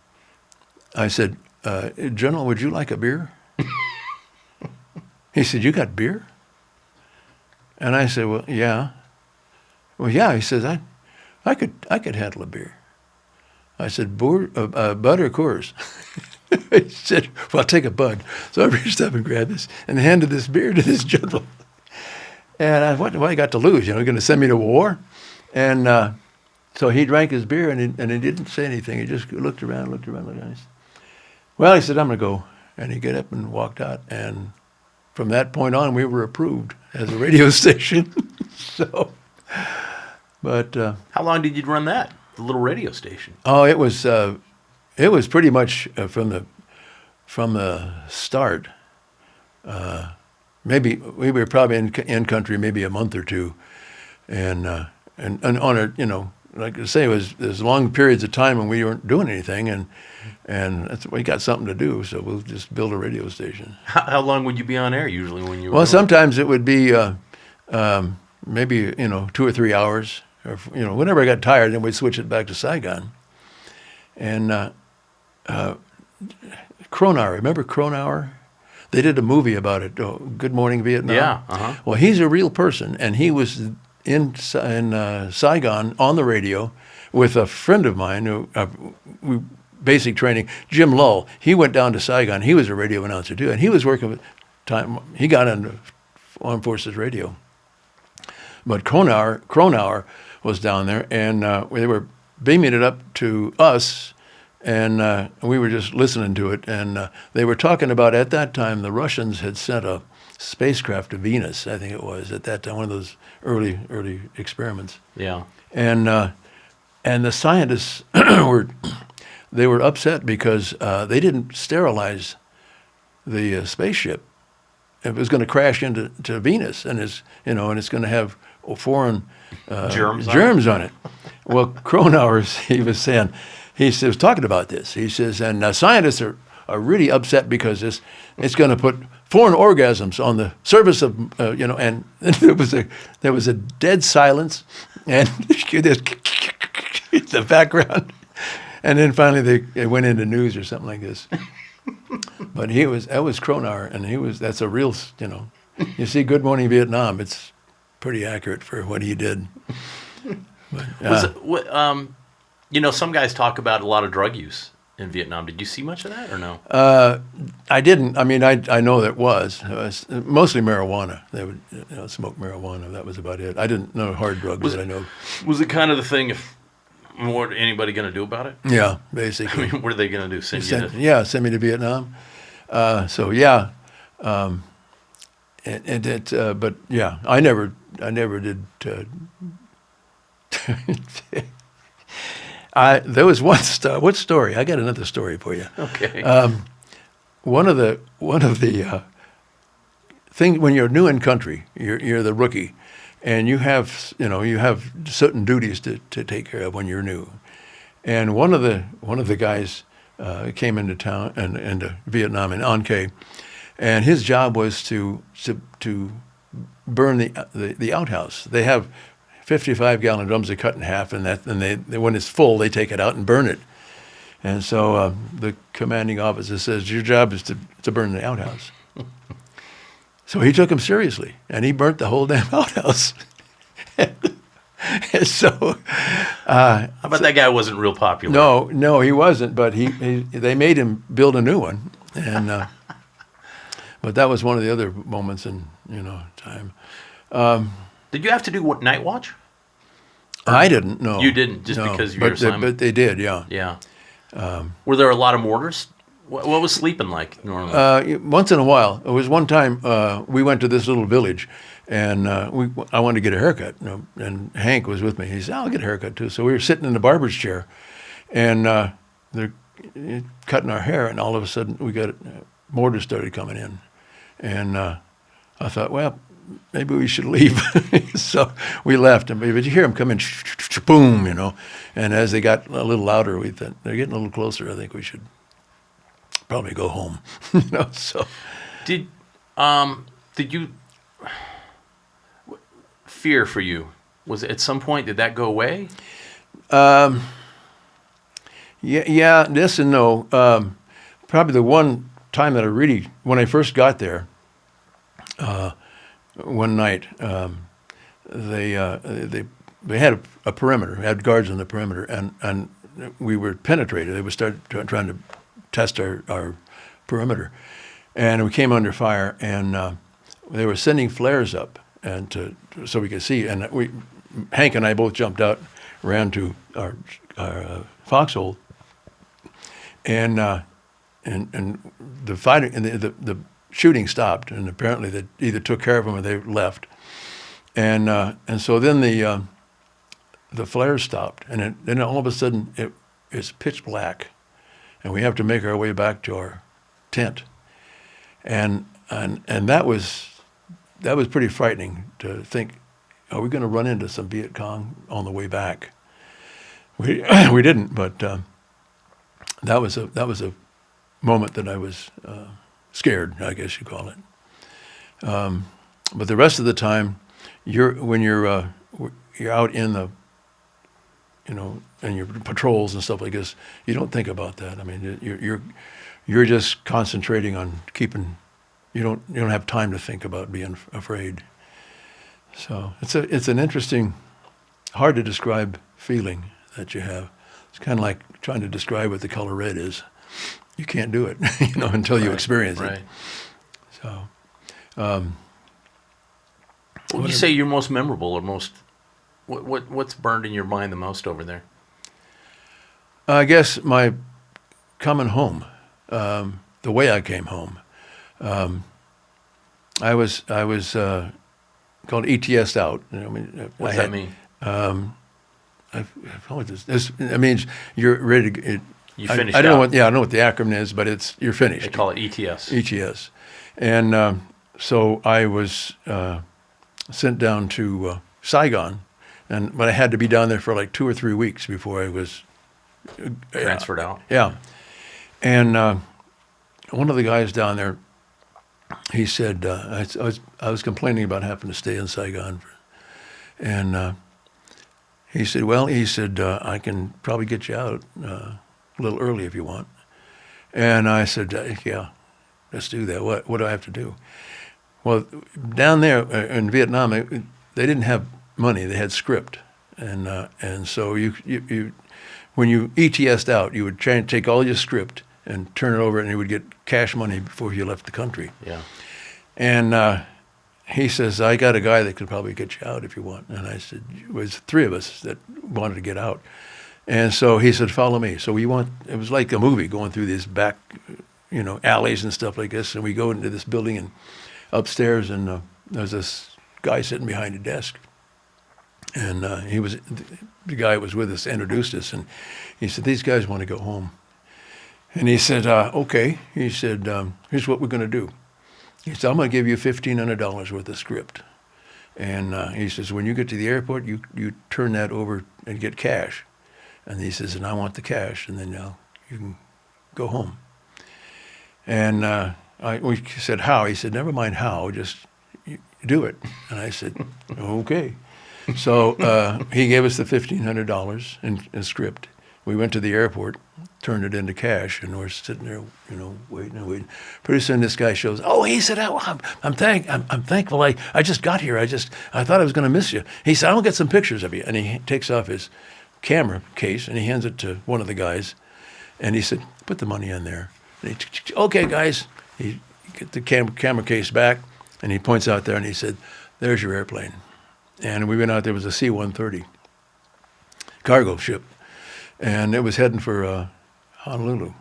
I said, General, would you like a beer? He said, you got beer? And I said, well, yeah. Well, yeah. He says, I could handle a beer. I said, Bud or Coors? He said, well, I'll take a Bud. So I reached up and grabbed this and handed this beer to this general. And what do I got to lose? You're going to send me to war? And so he drank his beer and he didn't say anything. He just looked around. Well, he said, I'm going to go. And he got up and walked out. And from that point on, we were approved as a radio station. So, but how long did you run that? The little radio station? Oh, it was pretty much from the start. maybe we were probably in country maybe a month or two, and on a, like I say, there's long periods of time when we weren't doing anything, and we got something to do, so we'll just build a radio station. How long would you be on air usually when you were Well, doing sometimes it would be maybe 2 or 3 hours, or whenever I got tired, then we'd switch it back to Saigon. And Cronauer, remember Cronauer? They did a movie about it. Good Morning Vietnam. Yeah. Uh-huh. Well, he's a real person, and he was in Saigon on the radio with a friend of mine who basic training, Jim Lull. He went down to Saigon. He was a radio announcer too, and he was working with time. He got on Armed Forces Radio. But Cronauer was down there, and they were beaming it up to us, and we were just listening to it. And they were talking about, at that time, the Russians had sent a spacecraft to Venus, I think it was, at that time, one of those early experiments. Yeah. And the scientists were upset because they didn't sterilize the spaceship. It was going to crash into Venus, and it's going to have foreign germs on it. Well, Cronauer, he was saying, he was talking about this. He says, and scientists are really upset because it's going to put foreign organisms on the surface of, and there was a dead silence, and there's the background, and then finally they went into news or something like this. But that was Cronauer, and that's a real, you see Good Morning Vietnam, it's pretty accurate for what he did. But, some guys talk about a lot of drug use in Vietnam. Did you see much of that or no? I didn't. I mean, I know that it was mostly marijuana. They would smoke marijuana. That was about it. I didn't know hard drugs that I know. Was it kind of the thing, what anybody going to do about it? Yeah, basically. I mean, what are they going to do? Send me to Vietnam. So yeah, but yeah, I never did. There was one what story? I got another story for you. Okay. One of the things when you're new in country, you're the rookie, and you have certain duties to take care of when you're new. And one of the guys came into town and into Vietnam in An Khê, and his job was to burn the outhouse. They have 55-gallon drums they cut in half, and when it's full, they take it out and burn it. And so the commanding officer says, your job is to burn the outhouse. So he took him seriously, and he burnt the whole damn outhouse. And so, how about that guy wasn't real popular? No, he wasn't. But they made him build a new one, and but that was one of the other moments in time. Did you have to do night watch? I didn't. No, you didn't, just because of your assignment. But they did, yeah. Yeah. Were there a lot of mortars? What was sleeping like normally? Once in a while. It was one time we went to this little village, and I wanted to get a haircut, and Hank was with me. He said, "I'll get a haircut too." So we were sitting in the barber's chair, and they're cutting our hair, and all of a sudden we got mortars started coming in, and I thought, well, maybe we should leave. So we left, but you hear them coming, boom, and as they got a little louder, we thought, they're getting a little closer. I think we should probably go home. So did you fear for you? Was it at some point, did that go away? Yeah, yes and no. Probably the one time that when I first got there, one night, they had a perimeter, had guards on the perimeter, and we were penetrated. They would start trying to test our perimeter, and we came under fire, and they were sending flares up, and so we could see. And Hank and I both jumped out, ran to our foxhole, and the fighting and the shooting stopped, and apparently they either took care of them or they left, and so then the flares stopped, and then all of a sudden it's pitch black, and we have to make our way back to our tent, and and that was pretty frightening to think, are we going to run into some Viet Cong on the way back? We we didn't, but that was a moment that I was scared, I guess you call it. But the rest of the time, when you're out in the, and your patrols and stuff like this, you don't think about that. I mean, you're just concentrating on keeping. You don't have time to think about being afraid. So it's an interesting, hard to describe feeling that you have. It's kind of like trying to describe what the color red is. You can't do it, until you experience it. So, what would you say your most memorable or most what's burned in your mind the most over there? I guess my coming home, the way I came home. I was called ETS out. What does that mean? It means you're ready to. You finished. I don't know what. Yeah, I don't know what the acronym is, but you're finished. They call it ETS. ETS, and so I was sent down to Saigon, but I had to be down there for like 2 or 3 weeks before I was transferred out. Yeah, and one of the guys down there, he said, I was complaining about having to stay in Saigon, and he said, I can probably get you out a little early if you want. And I said, yeah, let's do that. What do I have to do? Well, down there in Vietnam, they didn't have money; they had script, and so you when you ETS'd out, you would try and take all your script and turn it over, and you would get cash money before you left the country. Yeah. And he says, I got a guy that could probably get you out if you want. And I said, it was 3 of us that wanted to get out. And so he said, follow me. So it was like a movie going through these back, alleys and stuff like this. And we go into this building and upstairs, and there's this guy sitting behind a desk. And the guy that was with us introduced us, and he said, these guys want to go home. And he said, okay. He said, here's what we're going to do. He said, I'm going to give you $1,500 worth of script. And he says, when you get to the airport, you turn that over and get cash. And he says, and I want the cash, and then you can go home. And we said, how? He said, never mind how, just do it. And I said, okay. So he gave us the $1,500 in script. We went to the airport, turned it into cash, and we're sitting there, waiting and waiting. Pretty soon, this guy shows. Oh, he said, I'm thankful. I just got here. I thought I was going to miss you. He said, I'll get some pictures of you. And he takes off his camera case and he hands it to one of the guys, and he said, put the money in there. And okay, guys. He get the camera case back, and he points out there, and he said, there's your airplane. And we went out there. It was a C-130 cargo ship. And it was heading for Honolulu,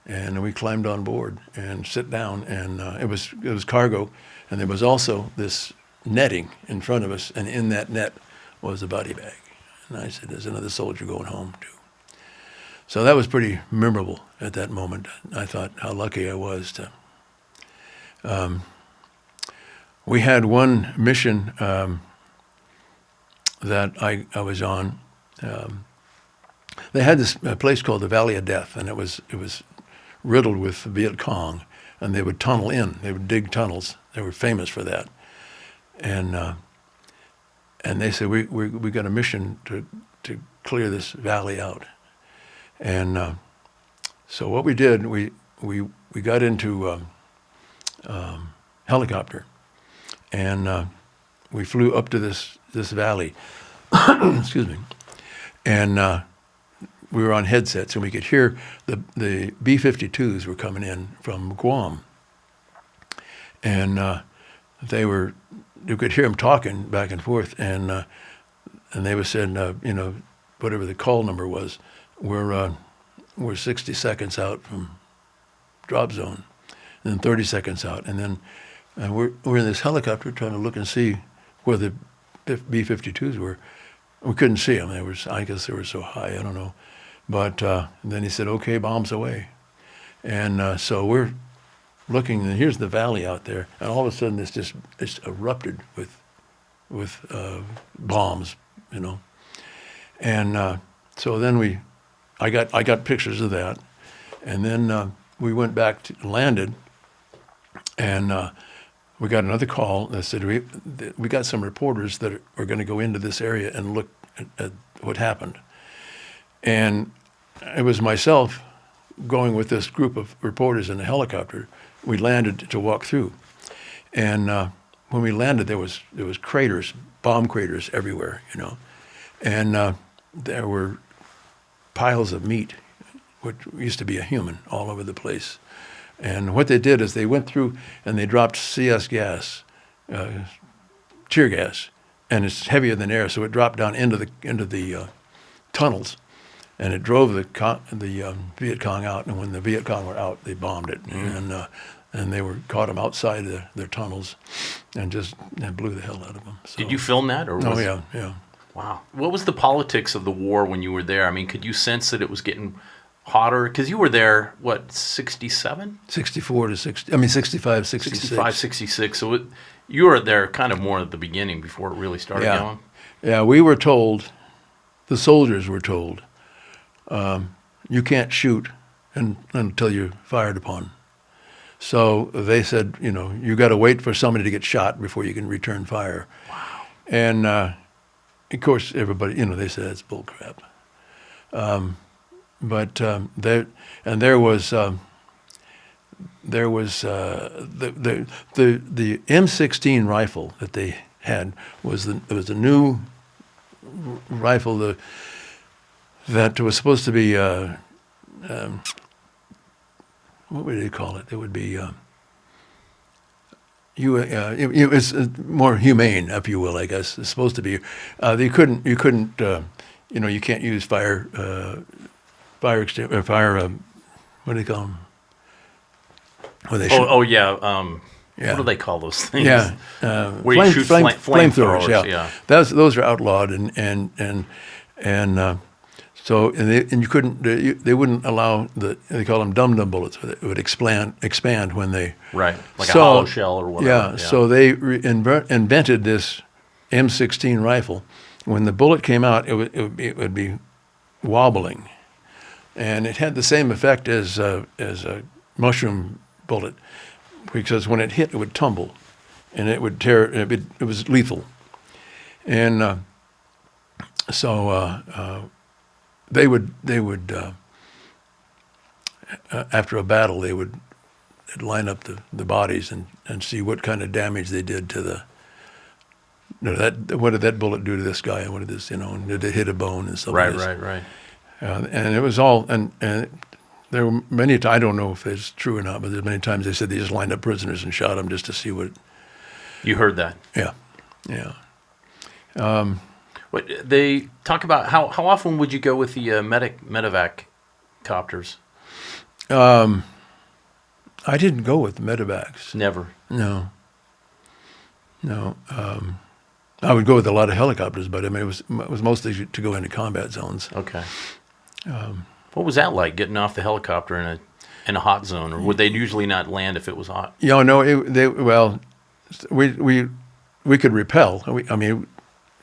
and we climbed on board and sit down, and it was cargo, and there was also this netting in front of us, and in that net was a body bag. And I said, "There's another soldier going home too." So that was pretty memorable at that moment. I thought how lucky I was to. We had one mission that I was on. They had this place called the Valley of Death, and it was riddled with Viet Cong, and they would tunnel in. They would dig tunnels. They were famous for that. And they said, we got a mission to clear this valley out. And so what we did, we got into helicopter, and we flew up to this valley. Excuse me. And we were on headsets, and we could hear the B-52s were coming in from Guam, and you could hear them talking back and forth, and they were saying, whatever the call number was, we're 60 seconds out from drop zone, and then 30 seconds out, and then we're in this helicopter trying to look and see where the B-52s were. We couldn't see them. I guess they were so high. I don't know. But then he said, "Okay, bombs away," and so we're looking, and here's the valley out there, and all of a sudden it's erupted with bombs, you know. And so then I got pictures of that, and then we went back to landed, and we got another call that said we got some reporters that are going to go into this area and look at what happened, and it was myself going with this group of reporters in a helicopter. We landed to walk through, and when we landed, there was craters, bomb craters everywhere, you know, and there were piles of meat, which used to be a human, all over the place. And what they did is they went through and they dropped CS gas, tear gas, and it's heavier than air, so it dropped down into the tunnels, and it drove the Viet Cong out. And when the Viet Cong were out, they bombed it, and they caught them outside their tunnels, and blew the hell out of them. So, Did you film that? Or oh yeah. Wow. What was the politics of the war when you were there? I mean, could you sense that it was getting hotter? Because you were there, what, 67? 64 to 60. I mean, 65, 66. 65, 66. So you were there kind of more at the beginning before it really started going? Yeah, we were told, the soldiers were told, you can't shoot until you're fired upon. So they said, you know, you got to wait for somebody to get shot before you can return fire. Wow. And of course, everybody, you know, they said it's bull crap. But there was the M16 rifle that they had was a new rifle that was supposed to be what would they call it? It would be it's more humane, if you will, I guess. It's supposed to be. You couldn't you know, you can't use fire. What do they call them? When they shoot. What do they call those things? Yeah, where you shoot flamethrowers. Yeah. Those are outlawed, and you couldn't. They wouldn't allow they call them dum-dum bullets. It would expand when they like a hollow shell or whatever. Yeah. So they invented this M16 rifle. When the bullet came out, it would be wobbling. And it had the same effect as a mushroom bullet, because when it hit, it would tumble, and it would tear. It was lethal, and so they would after a battle they'd line up the bodies and see what kind of damage they did to the. You know, what did that bullet do to this guy, and what did this, you know, and did it hit a bone and stuff like this? Right. And it was all, and there were many times, I don't know if it's true or not, but there's many times they said they just lined up prisoners and shot them just to see what. You heard that? Yeah. What they talk about, how often would you go with the medevac copters? I didn't go with medevacs. Never? No. I would go with a lot of helicopters, but I mean, it was mostly to go into combat zones. Okay. What was that like, getting off the helicopter in a hot zone, or would they usually not land if it was hot? Yeah, no. We could repel.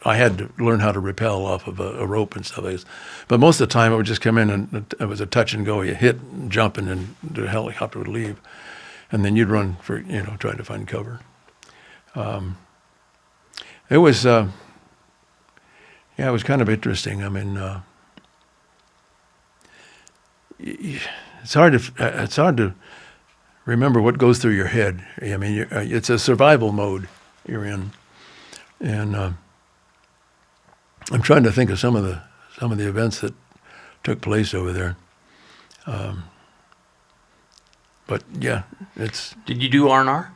I had to learn how to repel off of a rope and stuff like this. But most of the time, it would just come in and it was a touch and go. You hit, jump, and then the helicopter would leave, and then you'd run for, you know, trying to find cover. It was it was kind of interesting. I mean, it's hard to remember what goes through your head. I mean, it's a survival mode you're in, and I'm trying to think of some of the events that took place over there. But yeah, it's. Did you do R&R?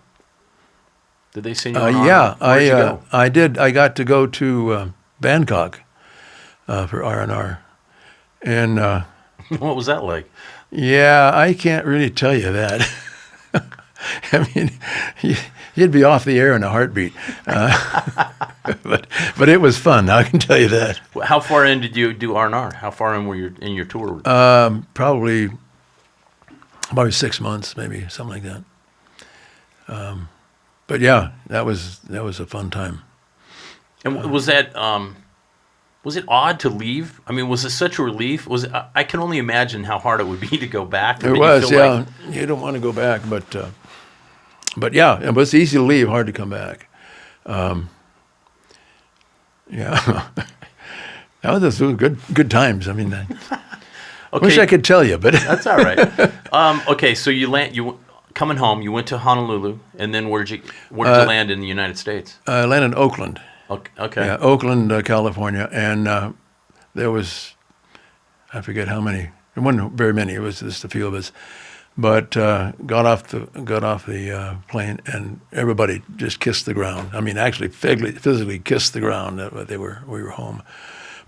Did they send you on? Yeah, Where'd you go? I did. I got to go to Bangkok for R&R, and what was that like? Yeah, I can't really tell you that. I mean, you'd be off the air in a heartbeat, but it was fun. I can tell you that. How far in did you do R&R? How far in were you in your tour? Probably 6 months, maybe something like that. But yeah, that was a fun time. And was that was it odd to leave? I mean, was it such a relief? Was it, I can only imagine how hard it would be to go back. It was, yeah. You don't want to go back, but yeah, it was easy to leave, hard to come back. Yeah, that was good times. I mean, Okay. wish I could tell you, but That's all right. Okay, so you coming home. You went to Honolulu, and then where'd you land in the United States? I landed in Oakland. Okay. Yeah, Oakland, California, and there was, I forget how many. There wasn't very many. It was just a few of us, but got off the plane, and everybody just kissed the ground. I mean, actually, physically kissed the ground. We were home,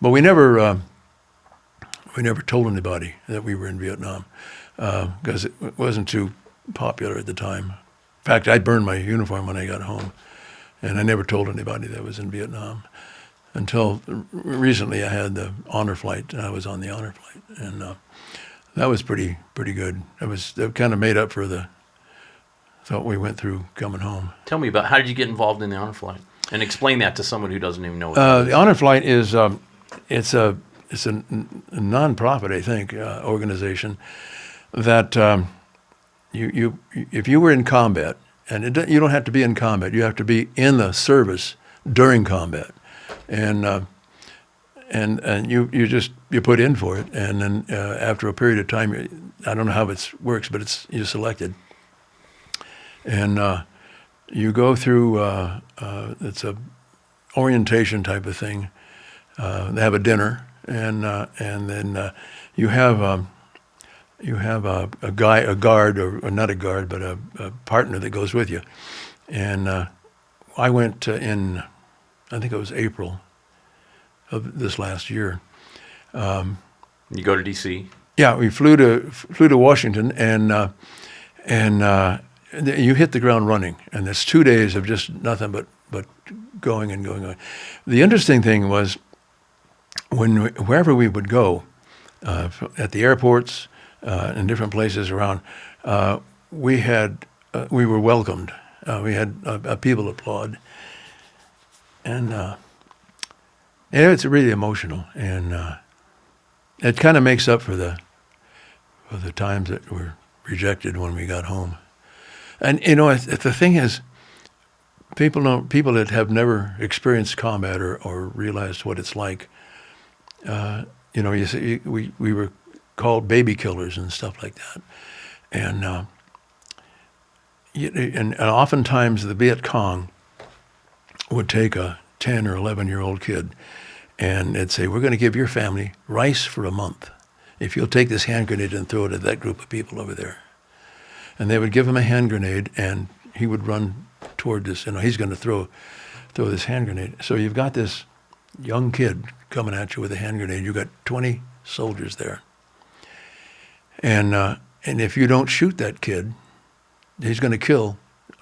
but we never told anybody that we were in Vietnam because it wasn't too popular at the time. In fact, I burned my uniform when I got home. And I never told anybody that I was in Vietnam until recently. I had the honor flight, and I was on the honor flight, and that was pretty good. That kind of made up for the thought we went through coming home. Tell me about how did you get involved in the honor flight, and explain that to someone who doesn't even know what The honor flight is it's a non-profit, I think, organization that you if you were in combat. And you don't have to be in combat. You have to be in the service during combat, and you put in for it, and then after a period of time, I don't know how it works, but you're selected, and you go through. It's a orientation type of thing. They have a dinner, and then you have. You have a guard, or not a guard, but a partner that goes with you. And I went in, I think it was April of this last year. You go to D.C.? Yeah, we flew to Washington, and you hit the ground running. And it's 2 days of just nothing but going and going. The interesting thing was wherever we would go, at the airports, in different places around, we were welcomed. We had people applaud, and it's really emotional, and it kind of makes up for the times that were rejected when we got home. And the thing is, people that have never experienced combat or realized what it's like. You see, we were called baby killers and stuff like that, and oftentimes the Viet Cong would take a 10 or 11-year-old kid, and they'd say, "We're going to give your family rice for a month if you'll take this hand grenade and throw it at that group of people over there." And they would give him a hand grenade, and he would run toward this. He's going to throw this hand grenade. So you've got this young kid coming at you with a hand grenade. You've got 20 soldiers there. And if you don't shoot that kid, he's going to kill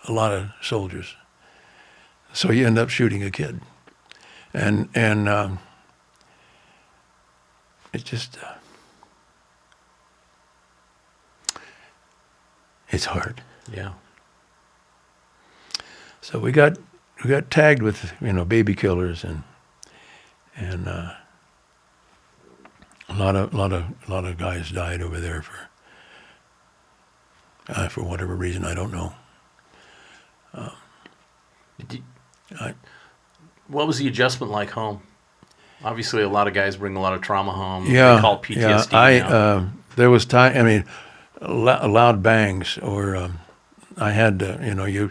a lot of soldiers. So you end up shooting a kid, and it just it's hard. Yeah. So we got tagged with baby killers, and a lot of guys died over there for whatever reason, I don't know. What was the adjustment like home? Obviously, a lot of guys bring a lot of trauma home. Yeah, they call it PTSD. now. There was time. I mean, loud bangs, or I had to.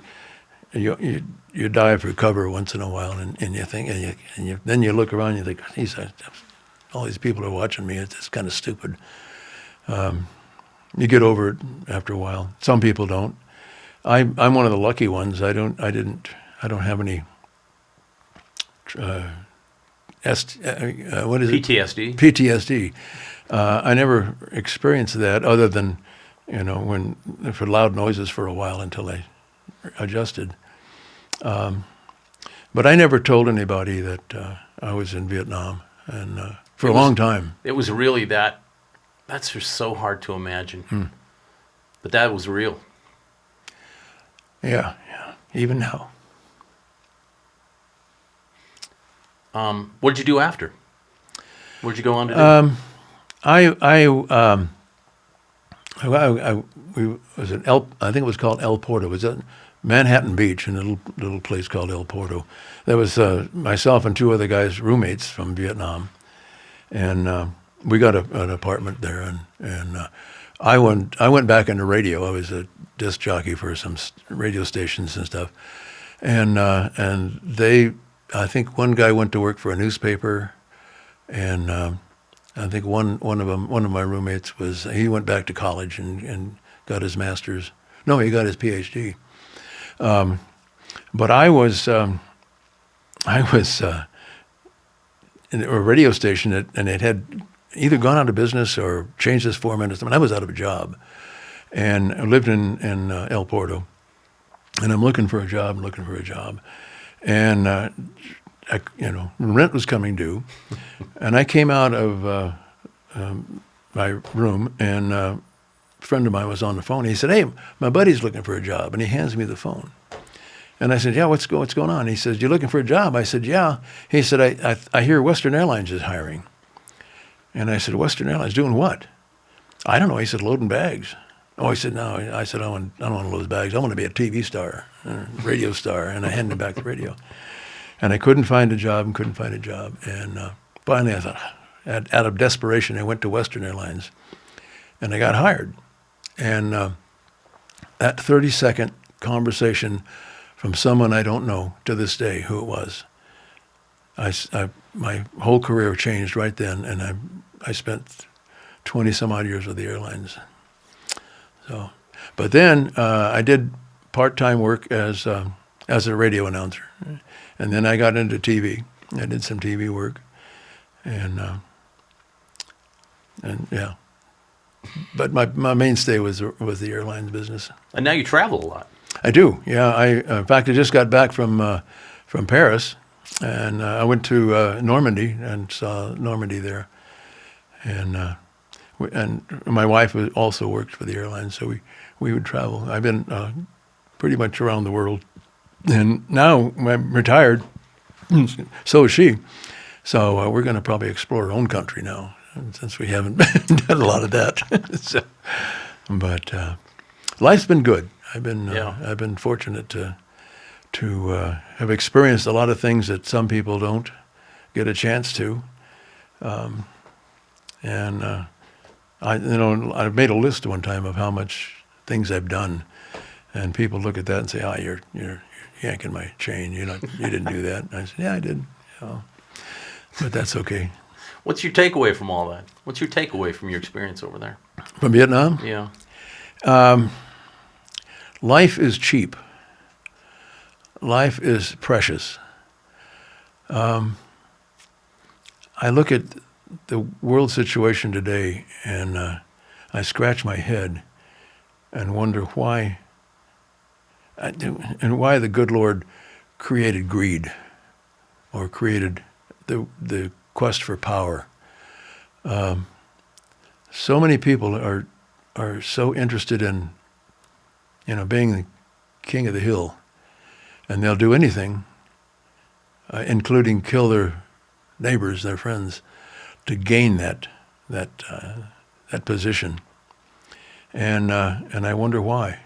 You dive for cover once in a while, and you think, and then you look around, and you think, geez, all these people are watching me. It's kind of stupid. You get over it after a while. Some people don't. I'm one of the lucky ones. I don't have any. What is PTSD. it? PTSD. I never experienced that, other than for loud noises for a while until I adjusted. But I never told anybody that I was in Vietnam, and for a long time. It was really that. That's just so hard to imagine. But that was real. Yeah, even now. What did you do after? What did you go on to do? We was at I think it was called El Porto. It was at Manhattan Beach in a little place called El Porto. There was myself and 2 other guys, roommates from Vietnam, and we got an apartment there. And I went back into radio. I was a disc jockey for some radio stations and stuff, and I think one guy went to work for a newspaper, and I think one of my roommates he went back to college and got his master's. No, he got his PhD. But I was in a radio station and it had either gone out of business or changed its format. I mean, I was out of a job, and I lived in El Porto, and I'm looking for a job, and rent was coming due, and I came out of my room, and a friend of mine was on the phone. He said, "Hey, my buddy's looking for a job," and he hands me the phone. And I said, "Yeah, what's going on?" He says, "You looking for a job?" I said, "Yeah." He said, I hear Western Airlines is hiring." And I said, "Western Airlines doing what?" "I don't know." He said, "Loading bags." Oh, he said, "No." I said, I don't want to load bags. I want to be a TV star, a radio star. And I handed him back the radio. And I couldn't find a job. And finally I thought, out of desperation, I went to Western Airlines. And I got hired. And that 30-second conversation from someone I don't know to this day who it was, my whole career changed right then, and I spent 20 some odd years with the airlines. So, but then I did part-time work as a radio announcer, and then I got into TV. I did some TV work, and yeah. But my mainstay was the airlines business. And now you travel a lot. I do, yeah. In fact, I just got back from Paris, and I went to Normandy and saw Normandy there, and my wife also worked for the airlines, so we would travel. I've been pretty much around the world, and now I'm retired. So is she. So we're going to probably explore our own country now, since we haven't done a lot of that. But life's been good. I've been fortunate to have experienced a lot of things that some people don't get a chance to. I've made a list one time of how much things I've done, and people look at that and say, "Oh, you're yanking my chain. You didn't do that." And I said, "Yeah, I did." But that's okay. What's your takeaway from all that? What's your takeaway from your experience over there? From Vietnam? Yeah. Life is cheap. Life is precious. I look at the world situation today, and I scratch my head and wonder why the good Lord created greed, or created the quest for power. So many people are so interested in being the king of the hill, and they'll do anything, including kill their neighbors, their friends, to gain that position. And I wonder why.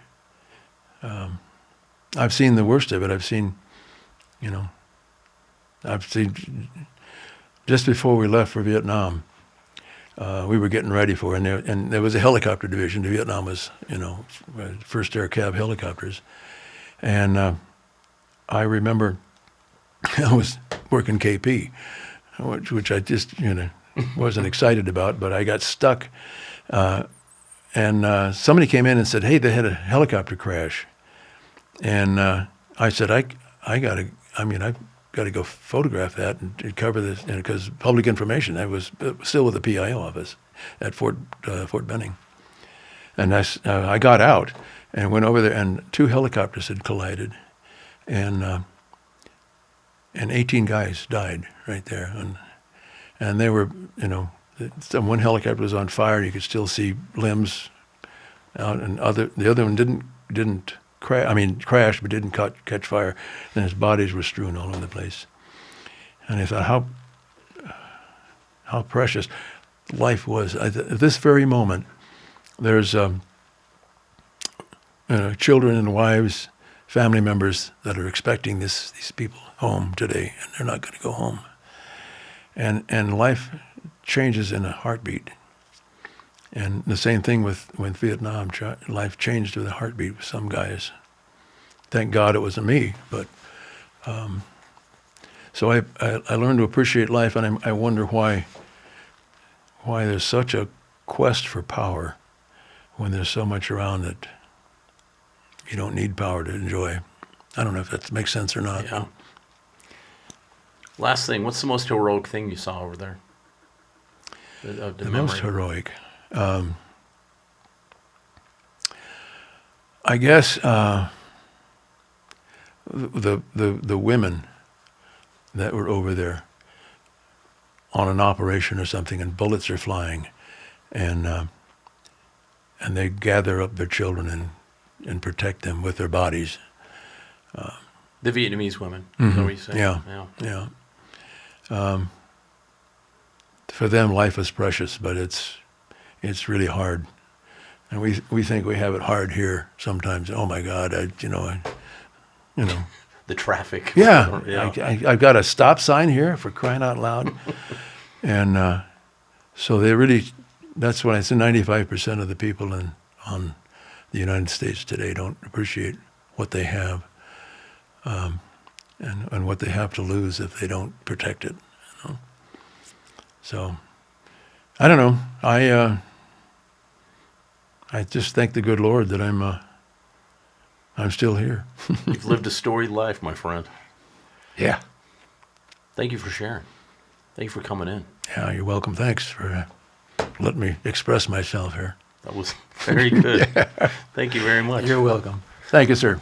I've seen the worst of it. I've seen just before we left for Vietnam, we were getting ready for, and there was a helicopter division. Vietnam was, first Air Cav helicopters. And I remember I was working KP, which I just, wasn't excited about, but I got stuck. And somebody came in and said, "Hey, they had a helicopter crash." And I said, I've got to go photograph that and cover this, because public information. I was still with the PIO office at Fort Benning. And I got out and went over there, and 2 helicopters had collided, and 18 guys died right there. And they were, one helicopter was on fire, and you could still see limbs out, and the other one didn't crashed, but didn't catch fire, and his bodies were strewn all over the place. And I thought how precious life was. At this very moment, there's children and wives, family members that are expecting these people home today, and they're not going to go home. And life changes in a heartbeat. And the same thing with Vietnam. Life changed with a heartbeat with some guys. Thank God it wasn't me, but so I learned to appreciate life, and I wonder why there's such a quest for power when there's so much around that you don't need power to enjoy. I don't know if that makes sense or not. Yeah. Last thing, what's the most heroic thing you saw over there? The most heroic. I guess the women that were over there on an operation or something, and bullets are flying, and they gather up their children and protect them with their bodies. The Vietnamese women. Is that what you say? Yeah. For them, life is precious, but it's really hard, and we think we have it hard here sometimes. Oh my God, The traffic. Yeah. I've got a stop sign here, for crying out loud, and so they really. That's when I say 95% of the people on the United States today don't appreciate what they have, and what they have to lose if they don't protect it. So, I don't know. I just thank the good Lord that I'm still here. You've lived a storied life, my friend. Yeah. Thank you for sharing. Thank you for coming in. Yeah, you're welcome. Thanks for letting me express myself here. That was very good. Yeah. Thank you very much. You're welcome. Thank you, sir.